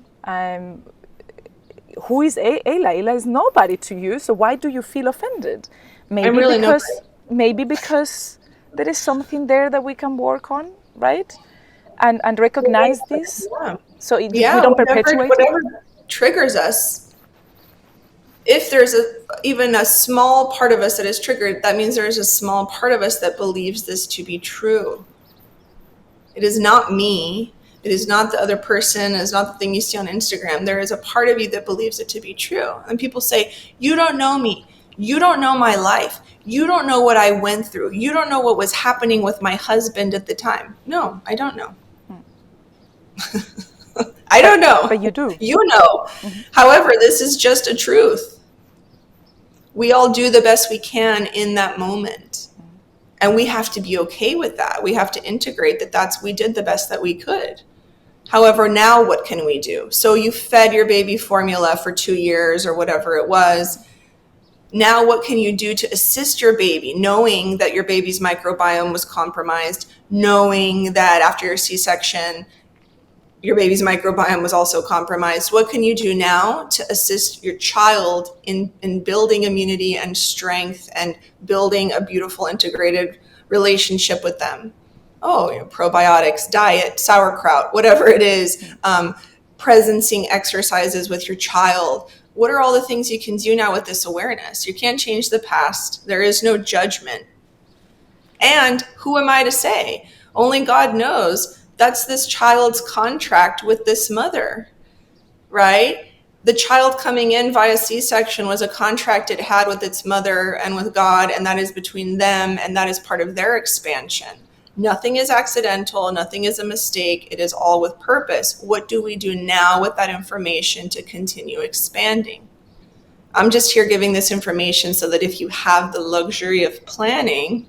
Who is Eyla? Eyla is nobody to you, so why do you feel offended? Maybe because there is something there that we can work on, right? And recognize this. Yeah. So we don't perpetuate whatever triggers us. If there's even a small part of us that is triggered, that means there's a small part of us that believes this to be true. It is not me. It is not the other person. It is not the thing you see on Instagram. There is a part of you that believes it to be true. And people say, you don't know me. You don't know my life. You don't know what I went through. You don't know what was happening with my husband at the time. No, I don't know. I don't know. But you do. You know. Mm-hmm. However, this is just a truth. We all do the best we can in that moment. And we have to be okay with that. We have to integrate that we did the best that we could. However, now what can we do? So you fed your baby formula for 2 years or whatever it was. Now what can you do to assist your baby, knowing that your baby's microbiome was compromised, knowing that after your C-section, your baby's microbiome was also compromised? What can you do now to assist your child in building immunity and strength and building a beautiful integrated relationship with them? Probiotics, diet, sauerkraut, whatever it is, presencing exercises with your child. What are all the things you can do now with this awareness? You can't change the past. There is no judgment. And who am I to say? Only God knows. That's this child's contract with this mother, right? The child coming in via C-section was a contract it had with its mother and with God, and that is between them, and that is part of their expansion. Nothing is accidental. Nothing is a mistake. It is all with purpose. What do we do now with that information to continue expanding? I'm just here giving this information so that if you have the luxury of planning,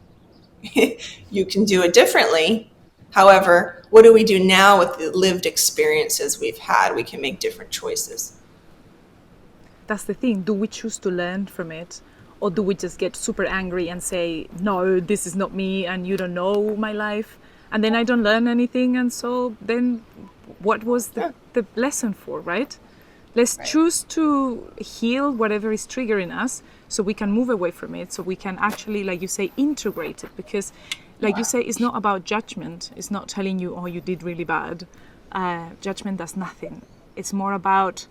you can do it differently. However, what do we do now with the lived experiences we've had? We can make different choices. That's the thing. Do we choose to learn from it? Or do we just get super angry and say, no, this is not me and you don't know my life? And then I don't learn anything. And so then what was the lesson for, right? Let's choose to heal whatever is triggering us so we can move away from it, so we can actually, like you say, integrate it. Because, like you say, it's not about judgment. It's not telling you, oh, you did really bad. Judgment does nothing. It's more about,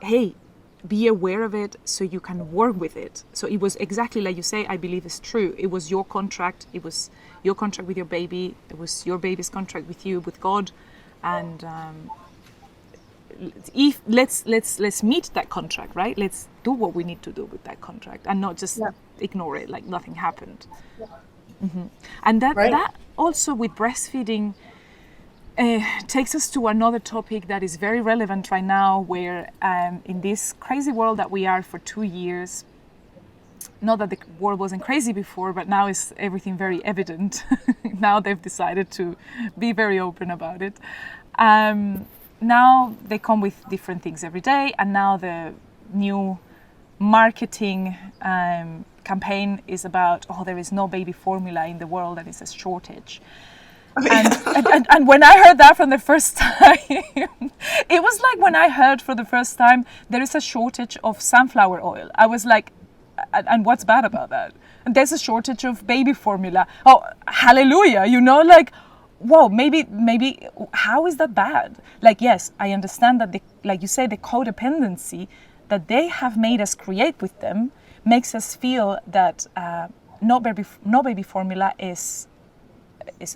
hey, be aware of it so you can work with it. So it was exactly like you say, I believe it's true. It was your contract. It was your contract with your baby. It was your baby's contract with you, with God. And if let's meet that contract, right? Let's do what we need to do with that contract and not just ignore it like nothing happened. And that also with breastfeeding takes us to another topic that is very relevant right now, where in this crazy world that we are for 2 years, not that the world wasn't crazy before, but now is everything very evident. Now they've decided to be very open about it. Now they come with different things every day, and now the new marketing campaign is about, oh, there is no baby formula in the world, and it's a shortage. And when I heard that from the first time, it was like when I heard for the first time there is a shortage of sunflower oil. I was like, and what's bad about that? And there's a shortage of baby formula. Oh, hallelujah, like, whoa, maybe how is that bad? Like, yes, I understand that like you say, the codependency that they have made us create with them makes us feel that no baby formula is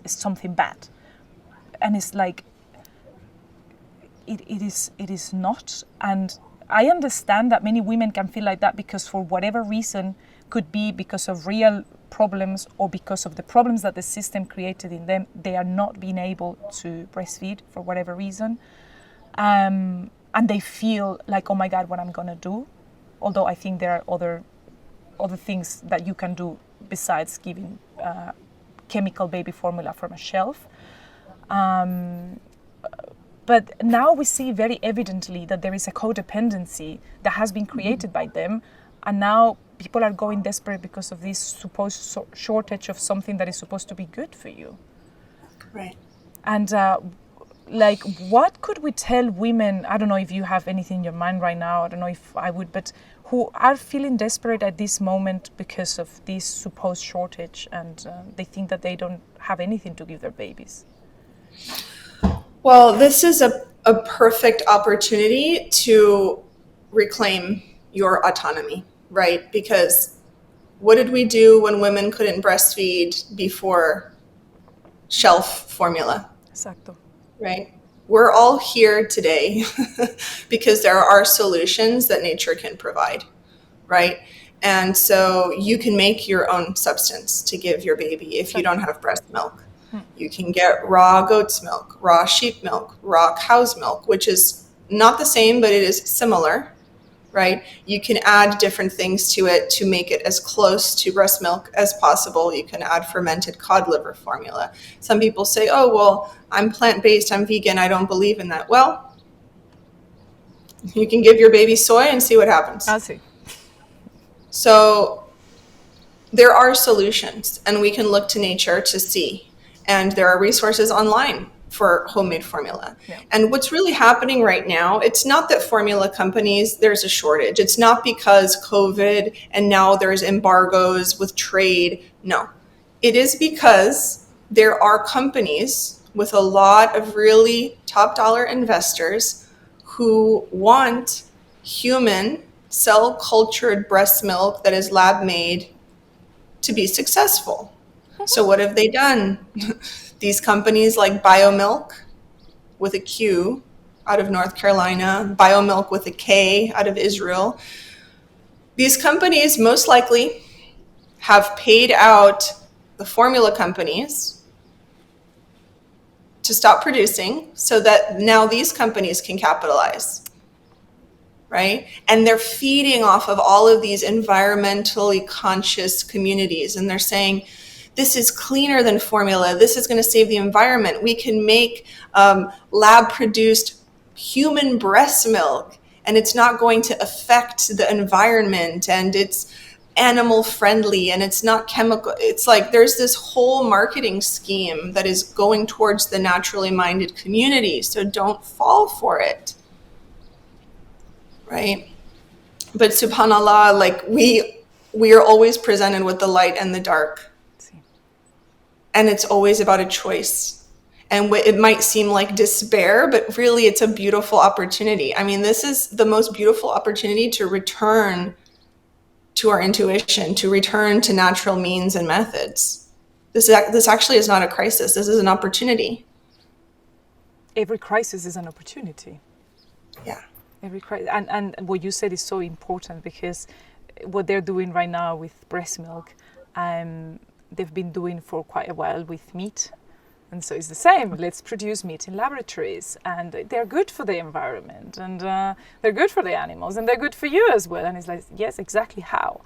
something bad. And it's like it is not. And I understand that many women can feel like that because for whatever reason, could be because of real problems or because of the problems that the system created in them, they are not being able to breastfeed for whatever reason. And they feel like, oh my God, what I'm gonna do? Although I think there are other things that you can do besides giving chemical baby formula from a shelf. But now we see very evidently that there is a codependency that has been created by them, and now people are going desperate because of this supposed shortage of something that is supposed to be good for you. Right. And like, what could we tell women? I don't know if you have anything in your mind right now. I don't know if I would, but who are feeling desperate at this moment because of this supposed shortage, and they think that they don't have anything to give their babies. Well, this is a perfect opportunity to reclaim your autonomy, right? Because what did we do when women couldn't breastfeed before shelf formula? Exacto. Right? We're all here today because there are solutions that nature can provide, right? And so you can make your own substance to give your baby if you don't have breast milk. You can get raw goat's milk, raw sheep milk, raw cow's milk, which is not the same, but it is similar, right? You can add different things to it to make it as close to breast milk as possible. You can add fermented cod liver formula. Some people say, oh, well, I'm plant-based, I'm vegan, I don't believe in that. Well, you can give your baby soy and see what happens. I see. So there are solutions, and we can look to nature to see. And there are resources online for homemade formula. Yeah. And what's really happening right now, it's not that formula companies, there's a shortage. It's not because COVID and now there's embargoes with trade. No, it is because there are companies with a lot of really top dollar investors who want human cell cultured breast milk that is lab made to be successful. So what have they done? These companies like BioMilk with a Q out of North Carolina, BioMilk with a K out of Israel. These companies most likely have paid out the formula companies to stop producing so that now these companies can capitalize, right? And they're feeding off of all of these environmentally conscious communities, and they're saying, this is cleaner than formula. This is going to save the environment. We can make lab-produced human breast milk, and it's not going to affect the environment, and it's animal friendly, and it's not chemical. It's like there's this whole marketing scheme that is going towards the naturally minded community. So don't fall for it. right? But subhanallah, like we are always presented with the light and the dark. And it's always about a choice. And it might seem like despair, but really it's a beautiful opportunity. I mean, this is the most beautiful opportunity to return to our intuition, to return to natural means and methods. This actually is not a crisis. This is an opportunity. Every crisis is an opportunity. Yeah. Every crisis, and what you said is so important, because what they're doing right now with breast milk, they've been doing for quite a while with meat. And so it's the same. Let's produce meat in laboratories, and they're good for the environment, and they're good for the animals, and they're good for you as well. And it's like, yes, exactly how.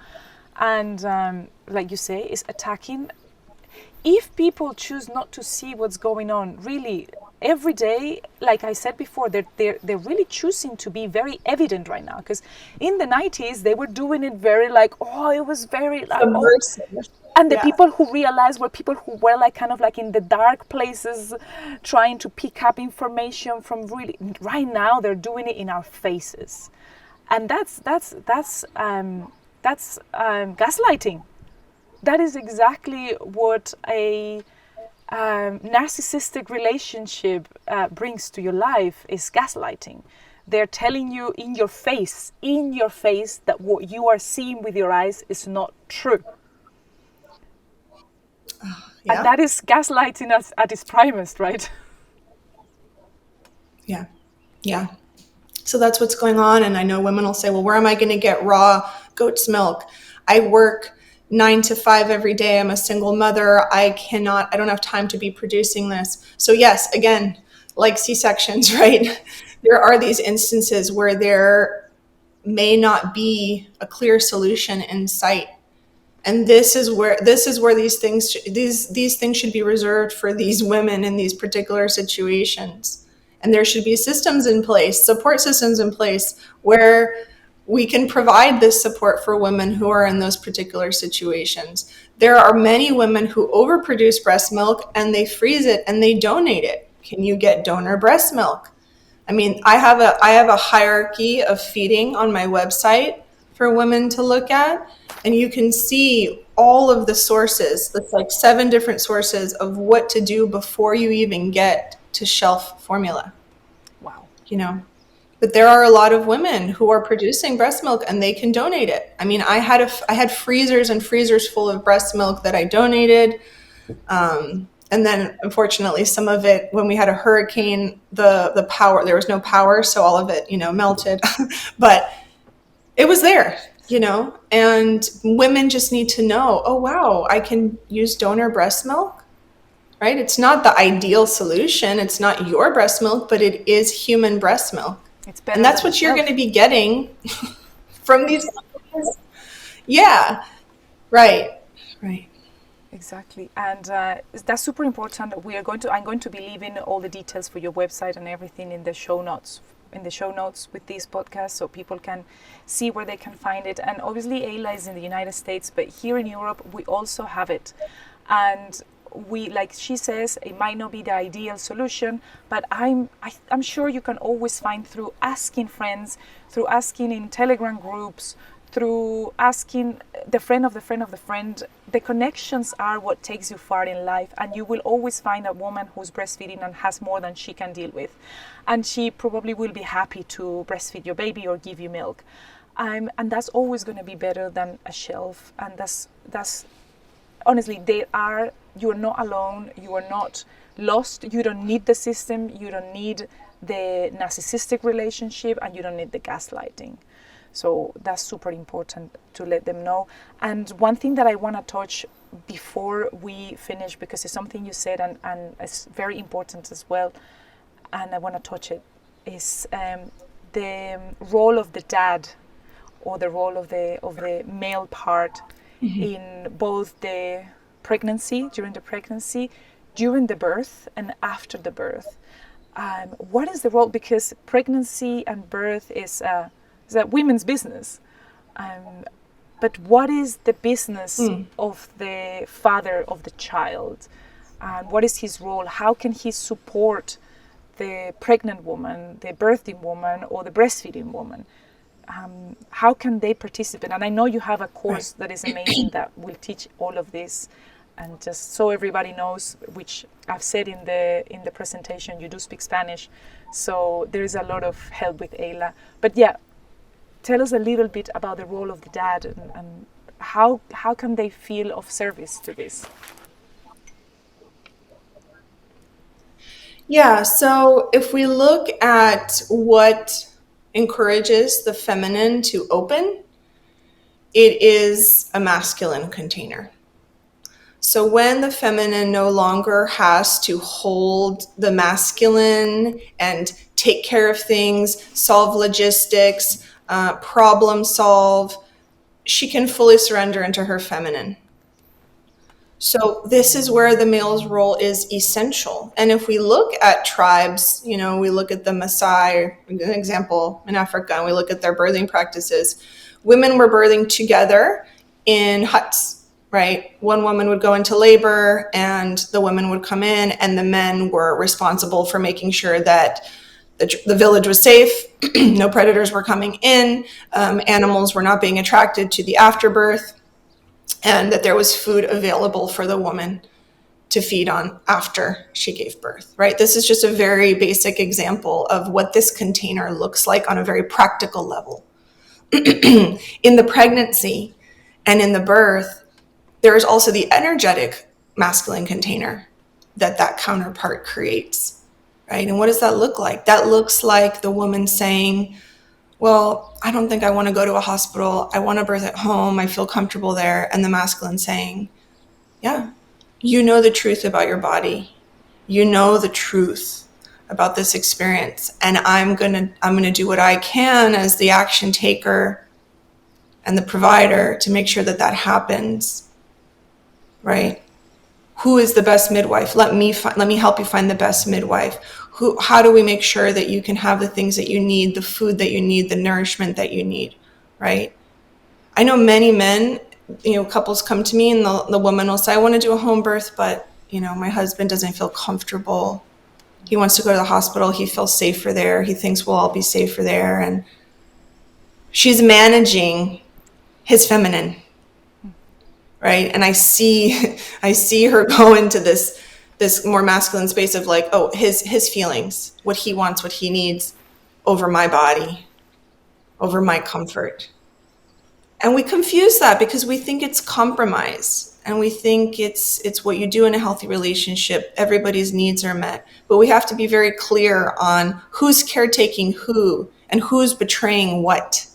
And like you say, is attacking. If people choose not to see what's going on, really, every day, like I said before, they're really choosing to be very evident right now. Because in the 90s, they were doing it very like, oh, it was very like, and the people who realized were people who were like kind of like in the dark places, trying to pick up information from really. Right now, they're doing it in our faces, and that's gaslighting. That is exactly what a narcissistic relationship brings to your life, is gaslighting. They're telling you in your face, that what you are seeing with your eyes is not true. Yeah. And that is gaslighting us at its primest, right? Yeah. Yeah. So that's what's going on. And I know women will say, well, where am I going to get raw goat's milk? I work 9 to 5 every day. I'm a single mother. I don't have time to be producing this. So yes, again, like C-sections, right? There are these instances where there may not be a clear solution in sight. And this is where these things should be reserved for these women in these particular situations. And there should be systems in place, support systems in place, where we can provide this support for women who are in those particular situations. There are many women who overproduce breast milk and they freeze it and they donate it. Can you get donor breast milk? I mean, I have a hierarchy of feeding on my website for women to look at, and you can see all of the sources. That's like 7 different sources of what to do before you even get to shelf formula. Wow. But there are a lot of women who are producing breast milk and they can donate it. I mean, I had freezers and freezers full of breast milk that I donated. And then unfortunately, some of it, when we had a hurricane, the power, there was no power. So all of it, melted, but it was there, and women just need to know, oh, wow, I can use donor breast milk, right? It's not the ideal solution. It's not your breast milk, but it is human breast milk. It's better, and that's what you're going to be getting from these companies. Yeah, right. Exactly, and that's super important. I'm going to be leaving all the details for your website and everything in the show notes. With this podcast, so people can see where they can find it. And obviously, Eyla is in the United States, but here in Europe, we also have it. And we, like she says, it might not be the ideal solution, but I'm sure you can always find, through asking friends, through asking in Telegram groups, through asking the friend of the friend of the friend. The connections are what takes you far in life, and you will always find a woman who's breastfeeding and has more than she can deal with, and she probably will be happy to breastfeed your baby or give you milk, and that's always going to be better than a shelf. And that's honestly, you are not alone, you are not lost, you don't need the system, you don't need the narcissistic relationship, and you don't need the gaslighting. So that's super important to let them know. And one thing that I want to touch before we finish, because it's something you said and it's very important as well, and I want to touch it, is the role of the dad, or the role of the male part, mm-hmm. in both the pregnancy, during the birth, and after the birth. What is the role? Because pregnancy and birth is a women's business. But what is the business of the father of the child? What is his role? How can he support the pregnant woman, the birthing woman, or the breastfeeding woman? how can they participate? And I know you have a course that is amazing that will teach all of this. And just so everybody knows, which I've said in the presentation, you do speak Spanish, so there is a lot of help with Eyla. But yeah, tell us a little bit about the role of the dad and how can they feel of service to this? Yeah, so if we look at what encourages the feminine to open, it is a masculine container. So when the feminine no longer has to hold the masculine and take care of things, solve logistics, problem solve, she can fully surrender into her feminine. So this is where the male's role is essential. And if we look at tribes, we look at the Maasai, an example in Africa, and we look at their birthing practices, women were birthing together in huts, right? One woman would go into labor and the women would come in, and the men were responsible for making sure that the village was safe, no predators were coming in, animals were not being attracted to the afterbirth, and that there was food available for the woman to feed on after she gave birth, right? This is just a very basic example of what this container looks like on a very practical level. In the pregnancy and in the birth, there is also the energetic masculine container that counterpart creates, right? And what does that look like? That looks like the woman saying, well, I don't think I want to go to a hospital. I want to birth at home. I feel comfortable there. And the masculine saying, yeah, you know the truth about your body. You know the truth about this experience. And I'm going to do what I can as the action taker and the provider to make sure that happens, right? Who is the best midwife? Let me help you find the best midwife. How do we make sure that you can have the things that you need, the food that you need, the nourishment that you need, right? I know many men, couples come to me and the woman will say, I want to do a home birth, but, my husband doesn't feel comfortable. He wants to go to the hospital. He feels safer there. He thinks we'll all be safer there. And she's managing his feminine, right? And I see her go into this more masculine space of like, oh, his feelings, what he wants, what he needs over my body, over my comfort. And we confuse that because we think it's compromise and we think it's what you do in a healthy relationship. Everybody's needs are met, but we have to be very clear on who's caretaking who and who's betraying what.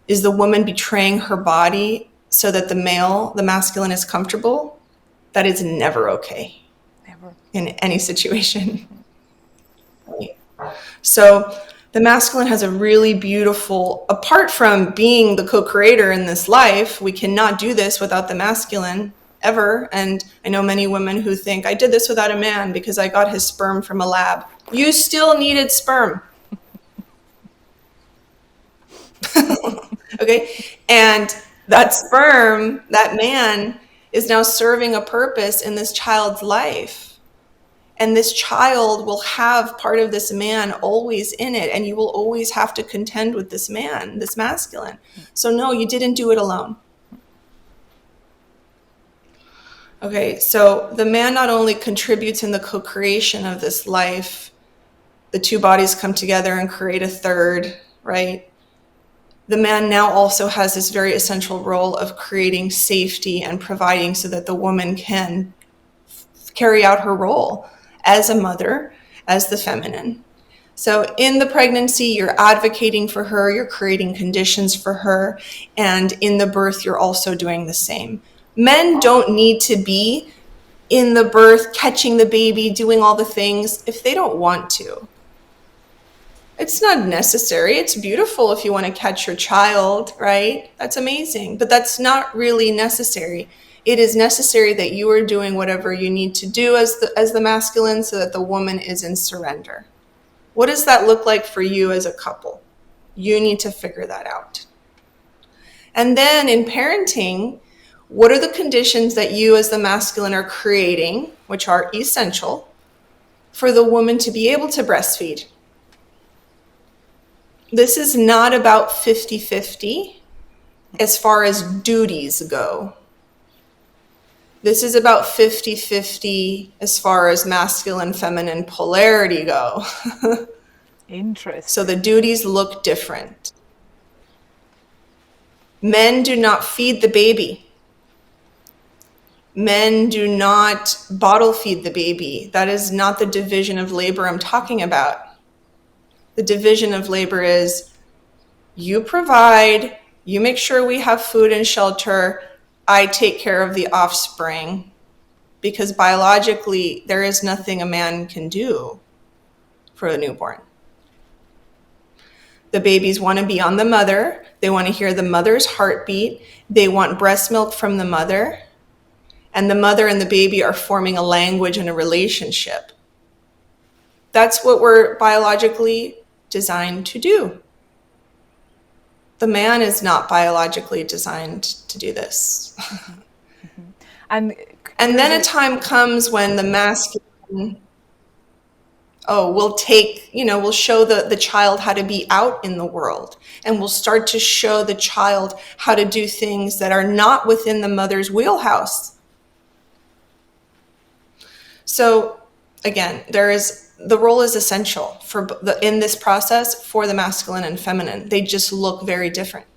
Is the woman betraying her body so that the masculine is comfortable? That is never okay. Never. In any situation. Right. So the masculine has a really beautiful, apart from being the co-creator in this life, we cannot do this without the masculine ever. And I know many women who think, I did this without a man because I got his sperm from a lab. You still needed sperm. Okay. And that sperm, that man, is now serving a purpose in this child's life. And this child will have part of this man always in it. And you will always have to contend with this man, this masculine. So no, you didn't do it alone. Okay, so the man not only contributes in the co-creation of this life, the two bodies come together and create a third, right? The man now also has this very essential role of creating safety and providing so that the woman can carry out her role as a mother, as the feminine. So in the pregnancy, you're advocating for her, you're creating conditions for her, and in the birth, you're also doing the same. Men don't need to be in the birth, catching the baby, doing all the things if they don't want to. It's not necessary. It's beautiful if you want to catch your child, right? That's amazing, but that's not really necessary. It is necessary that you are doing whatever you need to do as the masculine so that the woman is in surrender. What does that look like for you as a couple? You need to figure that out. And then in parenting, what are the conditions that you as the masculine are creating, which are essential, for the woman to be able to breastfeed? This is not about 50-50 as far as duties go. This is about 50-50 as far as masculine, feminine polarity go. Interesting. So the duties look different. Men do not feed the baby. Men do not bottle feed the baby. That is not the division of labor I'm talking about. The division of labor is you provide, you make sure we have food and shelter, I take care of the offspring, because biologically there is nothing a man can do for a newborn. The babies want to be on the mother. They want to hear the mother's heartbeat. They want breast milk from the mother. And the mother and the baby are forming a language and a relationship. That's what we're biologically designed to do. The man is not biologically designed to do this. And then a time comes when the masculine, we'll show the child how to be out in the world. And we'll start to show the child how to do things that are not within the mother's wheelhouse. So again, the role is essential in this process for the masculine and feminine. They just look very different.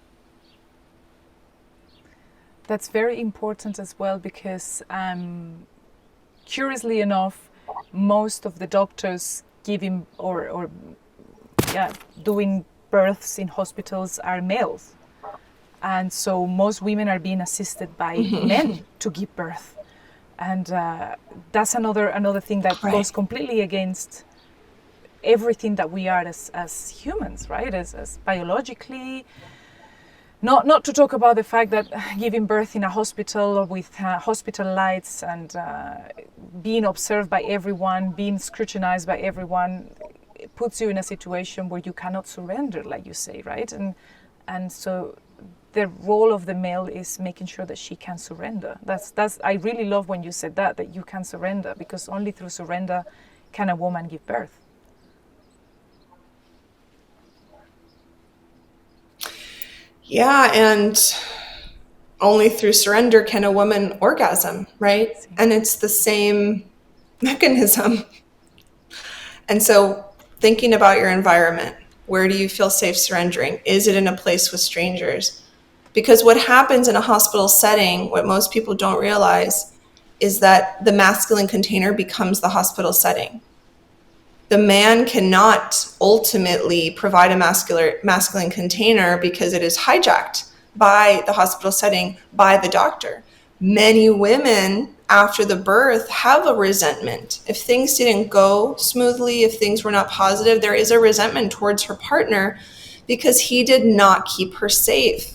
That's very important as well, because curiously enough, most of the doctors giving doing births in hospitals are males, and so most women are being assisted by men to give birth. And that's another thing that goes completely against everything that we are as humans, right? As biologically. Not to talk about the fact that giving birth in a hospital or with hospital lights and being observed by everyone, being scrutinized by everyone, it puts you in a situation where you cannot surrender, like you say, right? And so the role of the male is making sure that she can surrender. That's I really love when you said that you can surrender, because only through surrender can a woman give birth. Yeah, and only through surrender can a woman orgasm, right? And it's the same mechanism. And so thinking about your environment, where do you feel safe surrendering? Is it in a place with strangers? Because what happens in a hospital setting, what most people don't realize, is that the masculine container becomes the hospital setting. The man cannot ultimately provide a masculine container because it is hijacked by the hospital setting, by the doctor. Many women after the birth have a resentment. If things didn't go smoothly, if things were not positive, there is a resentment towards her partner because he did not keep her safe.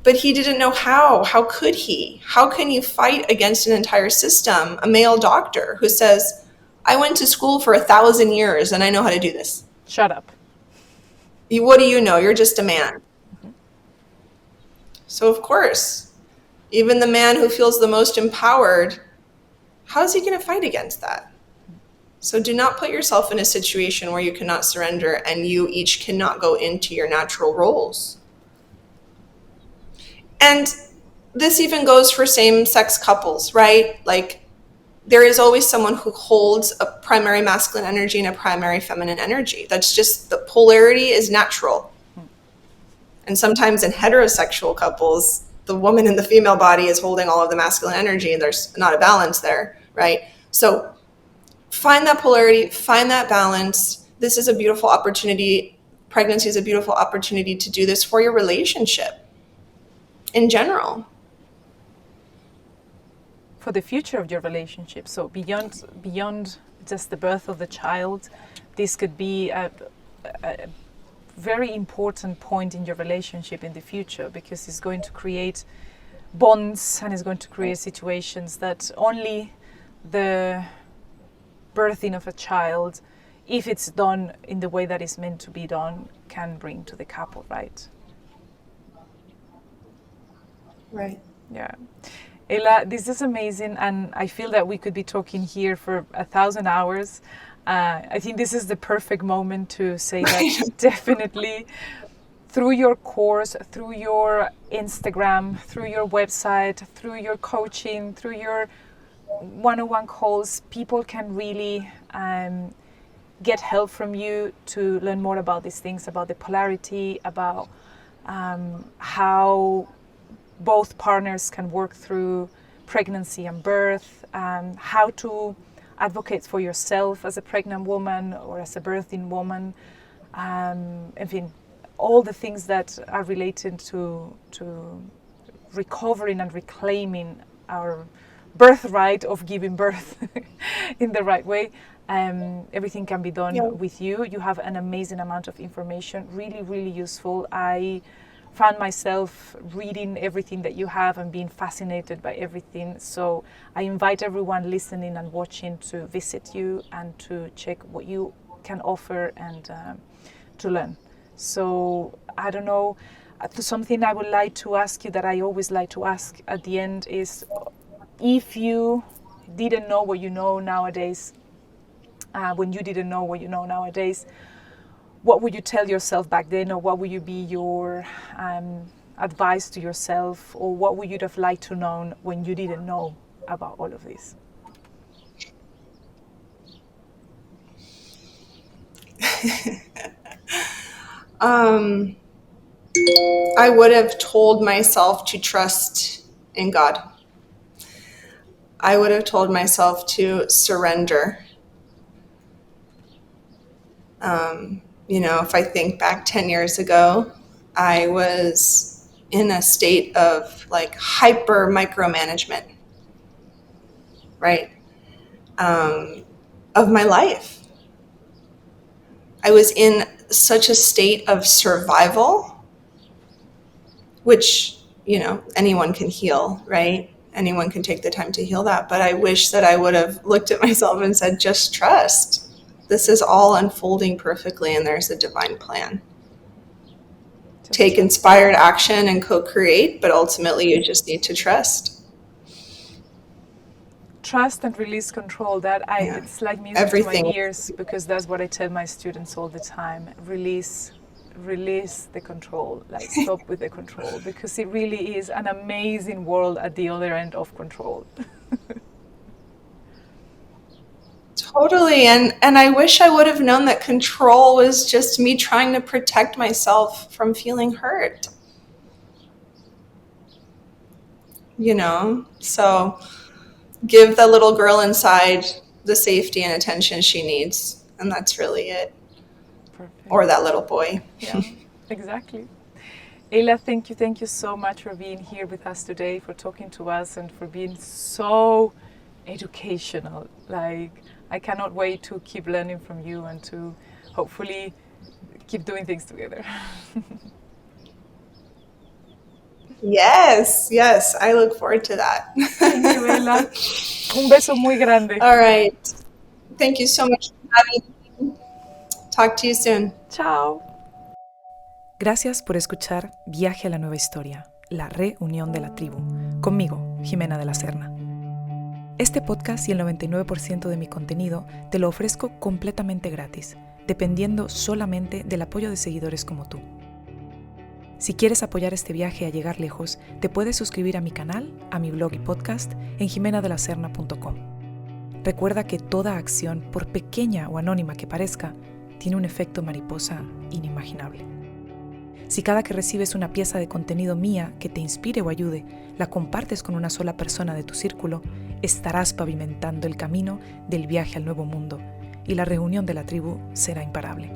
But he didn't know how. How could he? How can you fight against an entire system, a male doctor who says, I went to school for 1,000 years and I know how to do this? Shut up. What do you know? You're just a man. So of course, even the man who feels the most empowered, how is he going to fight against that? So do not put yourself in a situation where you cannot surrender and you each cannot go into your natural roles. And this even goes for same-sex couples, right? Like, there is always someone who holds a primary masculine energy and a primary feminine energy. That's just, the polarity is natural. And sometimes in heterosexual couples, the woman in the female body is holding all of the masculine energy and there's not a balance there, right? So find that polarity, find that balance. This is a beautiful opportunity. Pregnancy is a beautiful opportunity to do this for your relationship in general. For the future of your relationship. So beyond just the birth of the child, this could be a very important point in your relationship in the future, because it's going to create bonds and it's going to create situations that only the birthing of a child, if it's done in the way that it's meant to be done, can bring to the couple, right? Right. Yeah. Eyla, this is amazing, and I feel that we could be talking here for 1,000 hours. I think this is the perfect moment to say that definitely through your course, through your Instagram, through your website, through your coaching, through your one-on-one calls, people can really get help from you to learn more about these things, about the polarity, about how both partners can work through pregnancy and birth, how to advocate for yourself as a pregnant woman or as a birthing woman, all the things that are related to recovering and reclaiming our birthright of giving birth in the right way. Everything can be done with you. You have an amazing amount of information, really, really useful. I found myself reading everything that you have and being fascinated by everything. So I invite everyone listening and watching to visit you and to check what you can offer and to learn. So I don't know, something I would like to ask you that I always like to ask at the end is, if you didn't know what you know nowadays, when you didn't know what you know nowadays, what would you tell yourself back then, or what would you be your advice to yourself, or what would you have liked to know when you didn't know about all of this? I would have told myself to trust in God. I would have told myself to surrender. If I think back 10 years ago, I was in a state of like hyper micromanagement, right? Of my life. I was in such a state of survival, which, anyone can heal, right? Anyone can take the time to heal that. But I wish that I would have looked at myself and said, just trust. This is all unfolding perfectly, and there's a divine plan. Take inspired action and co-create, but ultimately you just need to trust. Trust and release control. It's like music to my ears, because that's what I tell my students all the time. Release the control, like stop with the control, because it really is an amazing world at the other end of control. Totally. And I wish I would have known that control was just me trying to protect myself from feeling hurt. So give the little girl inside the safety and attention she needs. And that's really it. Perfect. Or that little boy. Yeah, exactly. Eyla, thank you so much for being here with us today, for talking to us, and for being so educational. I cannot wait to keep learning from you and to hopefully keep doing things together. Yes, I look forward to that. Thank you, Eyla. Un beso muy grande. All right. Thank you so much for having me. Talk to you soon. Chao. Gracias por escuchar Viaje a la Nueva Historia, la reunión de la tribu, conmigo, Jimena de la Serna. Este podcast y el 99% de mi contenido te lo ofrezco completamente gratis, dependiendo solamente del apoyo de seguidores como tú. Si quieres apoyar este viaje a llegar lejos, te puedes suscribir a mi canal, a mi blog y podcast en jimenadelaserna.com. Recuerda que toda acción, por pequeña o anónima que parezca, tiene un efecto mariposa inimaginable. Si cada que recibes una pieza de contenido mía que te inspire o ayude, la compartes con una sola persona de tu círculo, estarás pavimentando el camino del viaje al nuevo mundo y la reunión de la tribu será imparable.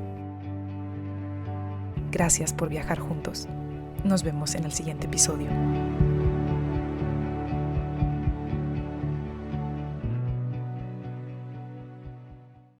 Gracias por viajar juntos. Nos vemos en el siguiente episodio.